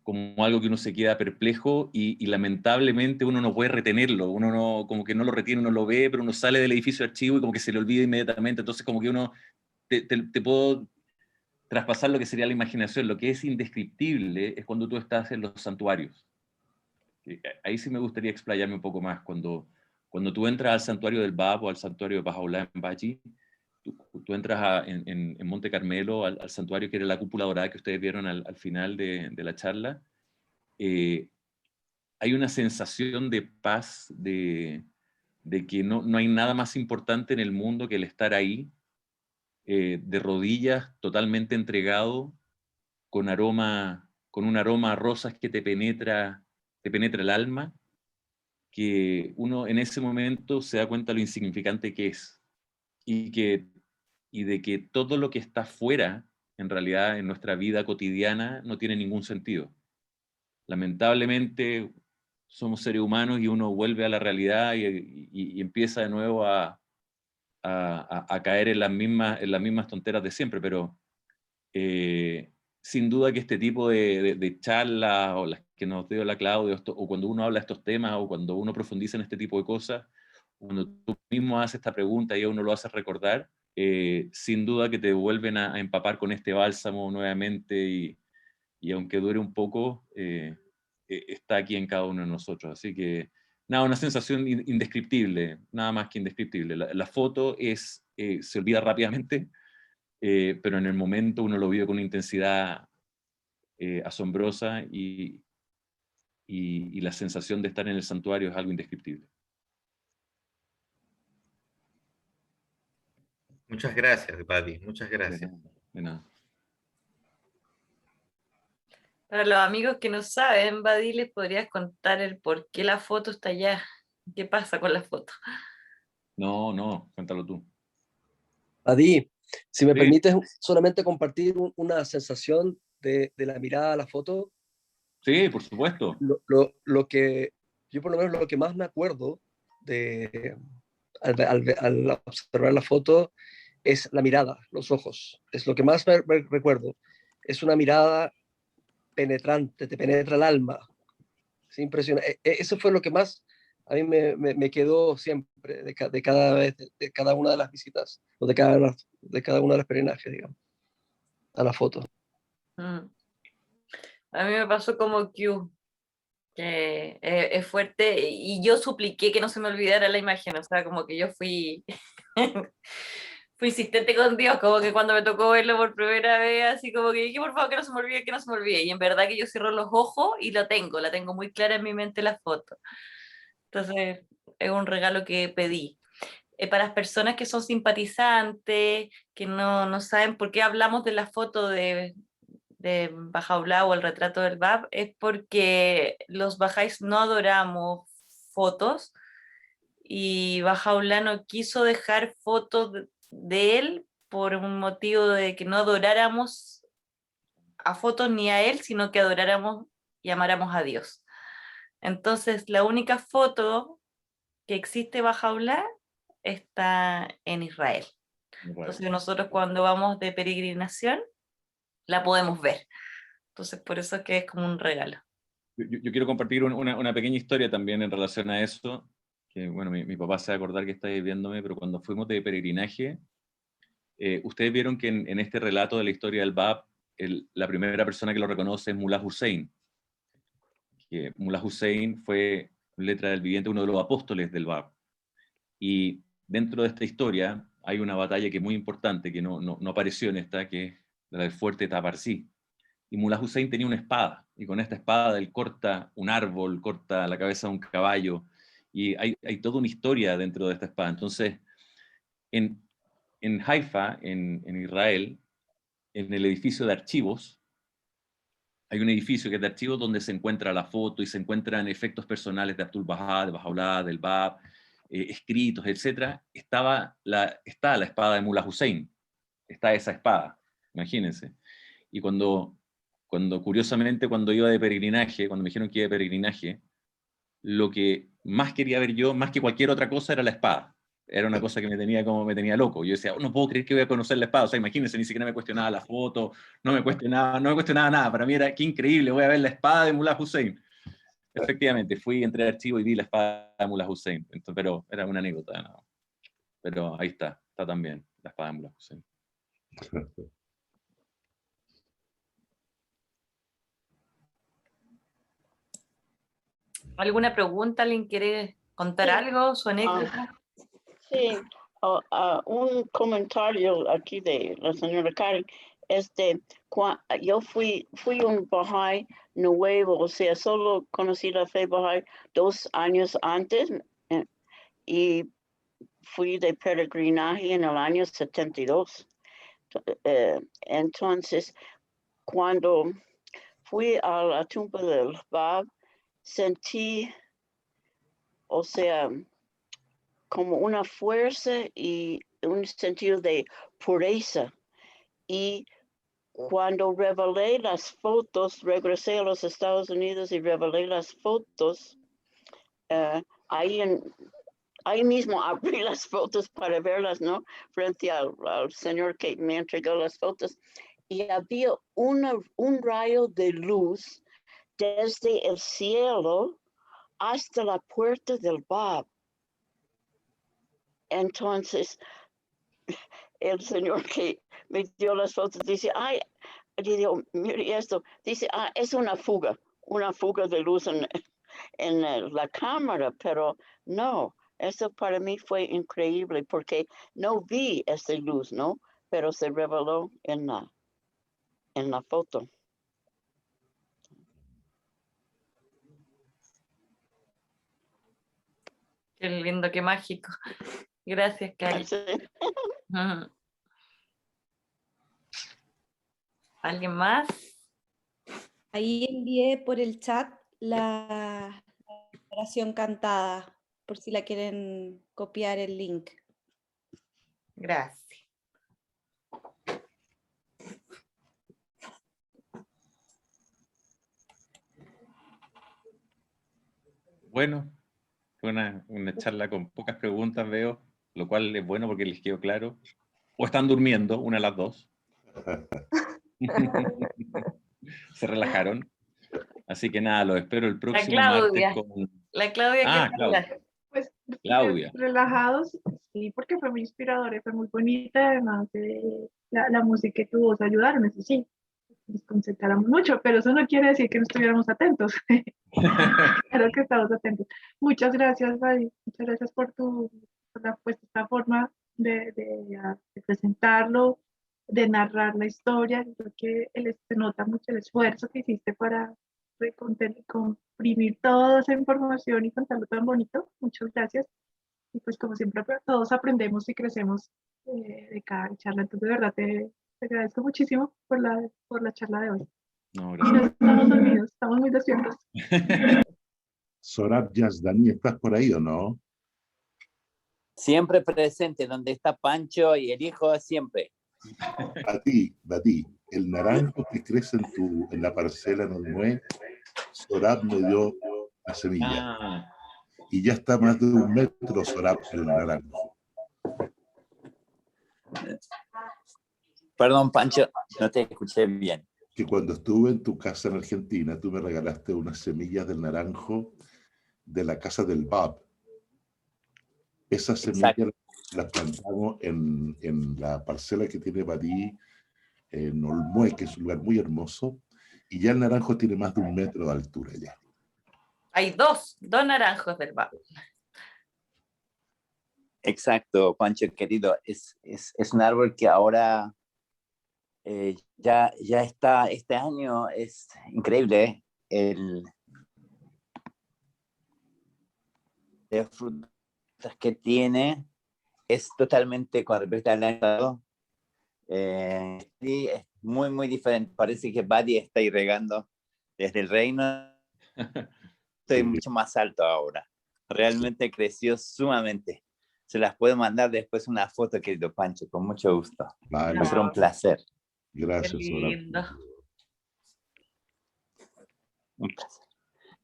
S2: como algo que uno se queda perplejo y lamentablemente uno no puede retenerlo, uno no, como que no lo retiene, uno lo ve, pero uno sale del edificio de archivo y como que se le olvida inmediatamente, entonces como que uno, te puedo traspasar lo que sería la imaginación, lo que es indescriptible es cuando tú estás en los santuarios. Ahí sí me gustaría explayarme un poco más, cuando tú entras al santuario del Bab o al santuario de Bahá'u'lláh en Baji, tú entras en Monte Carmelo al santuario que era la cúpula dorada que ustedes vieron al final de la charla. Hay una sensación de paz, de que no hay nada más importante en el mundo que el estar ahí, de rodillas, totalmente entregado, con un aroma a rosas que te penetra el alma, que uno en ese momento se da cuenta de lo insignificante que es, y de que todo lo que está fuera, en realidad, en nuestra vida cotidiana, no tiene ningún sentido. Lamentablemente, somos seres humanos y uno vuelve a la realidad y empieza de nuevo a caer en las mismas tonteras de siempre, pero sin duda que este tipo de charlas, o las que nos dio la Claudia, o cuando uno habla de estos temas, o cuando uno profundiza en este tipo de cosas, cuando tú mismo haces esta pregunta y a uno lo haces recordar, sin duda que te vuelven a empapar con este bálsamo nuevamente, y aunque dure un poco, está aquí en cada uno de nosotros. Así que, nada, una sensación indescriptible, nada más que indescriptible. La foto se olvida rápidamente, pero en el momento uno lo vive con una intensidad asombrosa, y la sensación de estar en el santuario es algo indescriptible.
S14: Muchas gracias, Buddy, muchas gracias.
S2: De nada.
S1: Para los amigos que no saben, Buddy, ¿les podrías contar el por qué la foto está allá? ¿Qué pasa con la foto?
S2: No, cuéntalo tú.
S7: Adi, si me
S2: Sí.
S7: permites solamente compartir una sensación de la mirada a la foto.
S2: Sí, por supuesto.
S7: Lo que yo por lo menos lo que más me acuerdo al observar la foto es la mirada, los ojos. Es lo que más me recuerdo. Es una mirada penetrante, te penetra el alma. Es impresionante. Eso fue lo que más a mí me quedó siempre de cada vez, de cada una de las visitas, o de cada una de las peregrinajes, digamos, a la foto.
S1: A mí me pasó como Q, que es fuerte, y yo supliqué que no se me olvidara la imagen, o sea, como que yo fui insistente con Dios, como que cuando me tocó verlo por primera vez, así como que dije, por favor, que no se me olvide, que no se me olvide, y en verdad que yo cierro los ojos y la tengo muy clara en mi mente la foto. Entonces, es un regalo que pedí. Para las personas que son simpatizantes, que no saben por qué hablamos de la foto de Bahá'u'lláh o el retrato del Bab, es porque los bajáis no adoramos fotos, y Bahá'u'lláh no quiso dejar fotos de él por un motivo de que no adoráramos a fotos ni a él, sino que adoráramos y amáramos a Dios. Entonces, la única foto que existe Bahá'u'lláh está en Israel. Entonces, nosotros cuando vamos de peregrinación, la podemos ver. Entonces, por eso es que es como un regalo.
S2: Yo quiero compartir una pequeña historia también en relación a eso, que bueno, mi papá se va a acordar que está ahí viéndome, pero cuando fuimos de peregrinaje, ustedes vieron que en este relato de la historia del Bab, la primera persona que lo reconoce es Mullah Hussein. Que Mullah Hussein fue, letra del viviente, uno de los apóstoles del Bab. Y dentro de esta historia hay una batalla que es muy importante, que no apareció en esta, que es la del fuerte Tabarsí. Y Mullah Hussein tenía una espada, y con esta espada él corta un árbol, corta la cabeza de un caballo, y hay toda una historia dentro de esta espada. Entonces, en Haifa, en Israel, en el edificio de archivos, hay un edificio que es de archivos donde se encuentra la foto y se encuentran efectos personales de Abdul Bahá, de Bahá'u'lláh, del Bab, escritos, etc. Está la espada de Mullah Hussein, está esa espada, imagínense. Y cuando curiosamente, cuando iba de peregrinaje, cuando me dijeron que iba de peregrinaje, lo que más quería ver yo, más que cualquier otra cosa, era la espada. Era una cosa que me tenía loco. Yo decía, no puedo creer que voy a conocer la espada. O sea, imagínense, ni siquiera me cuestionaba la foto, no me cuestionaba nada. Para mí era, qué increíble, voy a ver la espada de Mullah Hussein. Efectivamente, fui, entré al archivo y vi la espada de Mullah Hussein. Entonces, pero era una anécdota, ¿no? Pero ahí está también, la espada de Mullah Hussein.
S1: ¿Alguna pregunta? ¿Alguien quiere contar algo? ¿Su anécdota?
S9: Sí, un comentario aquí de la señora Karen. Yo fui un Bahá'í nuevo, o sea, solo conocí la fe Bahá'í 2 años antes, y fui de peregrinaje en el año 72. Entonces, cuando fui a la tumba del Bab, sentí, o sea, como una fuerza y un sentido de pureza. Y cuando revelé las fotos, regresé a los Estados Unidos y revelé las fotos, ahí mismo abrí las fotos para verlas, ¿no? Frente al señor que me entregó las fotos. y había un rayo de luz desde el cielo hasta la puerta del Bab. Entonces, el señor que me dio las fotos dice, ay, digo, mire esto, dice, es una fuga de luz en la cámara, pero no, eso para mí fue increíble porque no vi esa luz, ¿no? Pero se reveló en la foto.
S1: Qué lindo, qué mágico. Gracias, Cari.
S9: Sí.
S1: Ujú. ¿Alguien más?
S4: Ahí envié por el chat la oración cantada, por si la quieren copiar el link.
S1: Gracias.
S2: Bueno, fue una charla con pocas preguntas, veo, lo cual es bueno porque les quedó claro. O están durmiendo, una de las dos. Se relajaron. Así que nada, los espero el próximo martes con...
S1: La Claudia,
S2: Ah,
S1: ¿qué
S2: Claudia.
S1: tal?
S15: Pues
S2: Claudia.
S15: relajados, sí, porque fue muy inspirador y fue muy bonita, además de la música y tu voz ayudaron, eso sí, nos concentráramos mucho, pero eso no quiere decir que no estuviéramos atentos. Claro que estamos atentos. Muchas gracias, David. Muchas gracias por esta forma de presentarlo, de narrar la historia. Creo que se nota mucho el esfuerzo que hiciste para comprimir toda esa información y contarlo tan bonito. Muchas gracias. Y pues como siempre, todos aprendemos y crecemos de cada charla. Entonces, de verdad, te agradezco muchísimo por la charla de hoy.
S2: No,
S15: Y no estamos dormidos, estamos muy despiertos.
S13: Sorab Yazdani, ¿estás por ahí o no?
S5: Siempre presente, donde está Pancho y el hijo, siempre.
S13: Bati, el naranjo que crece en la parcela en Olmué, Sorab me dio la semilla. Y ya está más de 1 metro Sorab el naranjo.
S5: Perdón, Pancho, no te escuché bien.
S13: Que cuando estuve en tu casa en Argentina, tú me regalaste unas semillas del naranjo de la casa del Bab. Esas semillas las plantamos en la parcela que tiene Badí, en Olmué, que es un lugar muy hermoso, y ya el naranjo tiene más de 1 metro de altura ya.
S1: Hay dos naranjos del Bab.
S5: Exacto, Pancho querido. Es un árbol que ahora ya está, este año es increíble, de frutas que tiene es totalmente con respecto al año pasado. Sí, es muy, muy diferente. Parece que Buddy está irrigando desde el reino. Estoy mucho más alto ahora. Realmente creció sumamente. Se las puedo mandar después una foto, querido Pancho, con mucho gusto.
S13: Vale.
S5: Va a ser un placer.
S13: Gracias,
S1: Qué lindo.
S5: Un placer.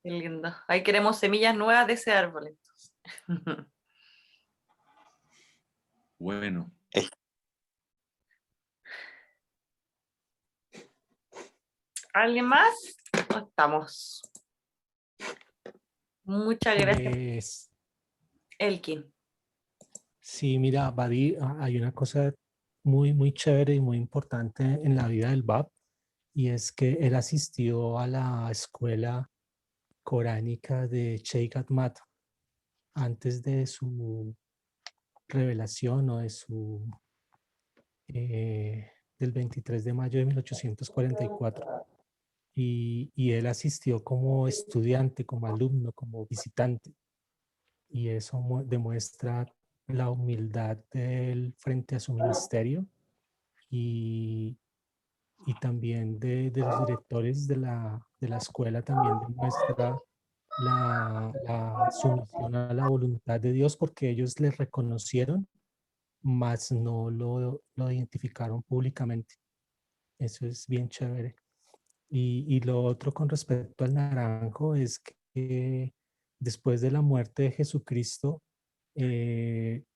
S1: Qué lindo. Ahí queremos semillas nuevas de ese árbol. Entonces.
S2: Bueno.
S1: ¿Alguien más? ¿O estamos? Muchas gracias. Elkin.
S8: Sí, mira, Badi, hay una cosa muy, muy chévere y muy importante en la vida del Bab, y es que él asistió a la escuela coránica de Sheikh Ahmad antes de su revelación o de su del 23 de mayo de 1844. Y él asistió como estudiante, como alumno, como visitante. Y eso demuestra la humildad de él frente a su ministerio y también de los directores de la escuela. También demuestra la sumisión a la voluntad de Dios, porque ellos le reconocieron, mas no lo identificaron públicamente. Eso es bien chévere. Y lo otro con respecto al naranjo es que después de la muerte de Jesucristo,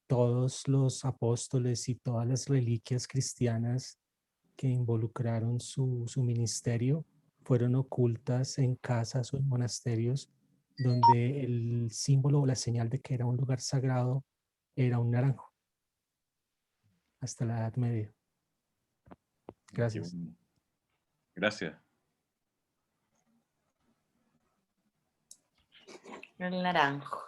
S8: todos los apóstoles y todas las reliquias cristianas que involucraron su ministerio fueron ocultas en casas o en monasterios donde el símbolo o la señal de que era un lugar sagrado era un naranjo, hasta la Edad Media. Gracias.
S2: Gracias.
S1: El naranjo.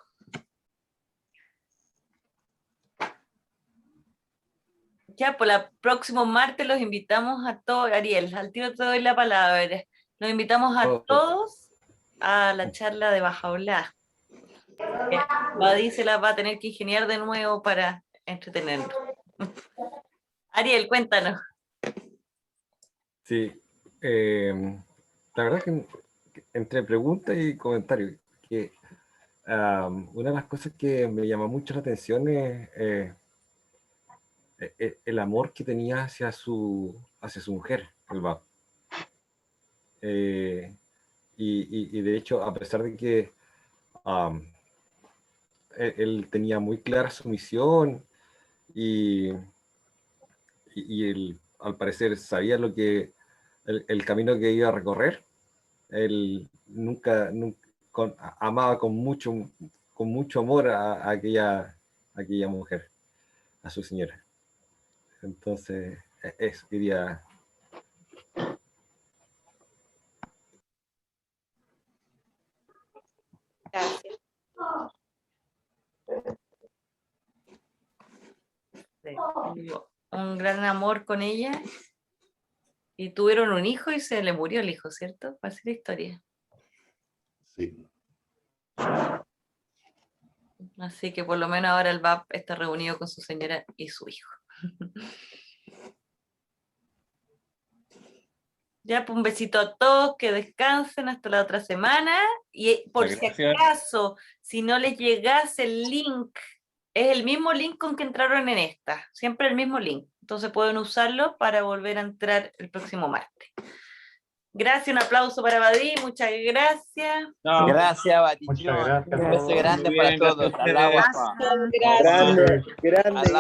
S1: Ya, por el próximo martes los invitamos a todos. Ariel, al tiro te doy la palabra. Los invitamos a todos a la charla de Bajaola. Badí se la va a tener que ingeniar de nuevo para entretenernos. Ariel, cuéntanos.
S16: Sí, la verdad que entre preguntas y comentarios, que una de las cosas que me llama mucho la atención es el amor que tenía hacia su mujer, el Bab. Y de hecho, a pesar de que él tenía muy clara su misión y él, al parecer, sabía el camino que iba a recorrer, él nunca amaba con mucho amor a aquella mujer, a su señora. Entonces, eso quería.
S1: Gracias. Sí, un gran amor con ella y tuvieron un hijo y se le murió el hijo, ¿cierto? Para hacer la historia.
S13: Sí.
S1: Así que por lo menos ahora el Bab está reunido con su señora y su hijo. Ya, pues un besito a todos, que descansen hasta la otra semana. Y por si acaso, si no les llegase el link, es el mismo link con que entraron en esta, siempre el mismo link. Entonces pueden usarlo para volver a entrar el próximo martes. Gracias, un aplauso para Badí, muchas gracias.
S5: No, gracias, Batichón. Un beso grande para todos. Alá,
S7: Grande, grande.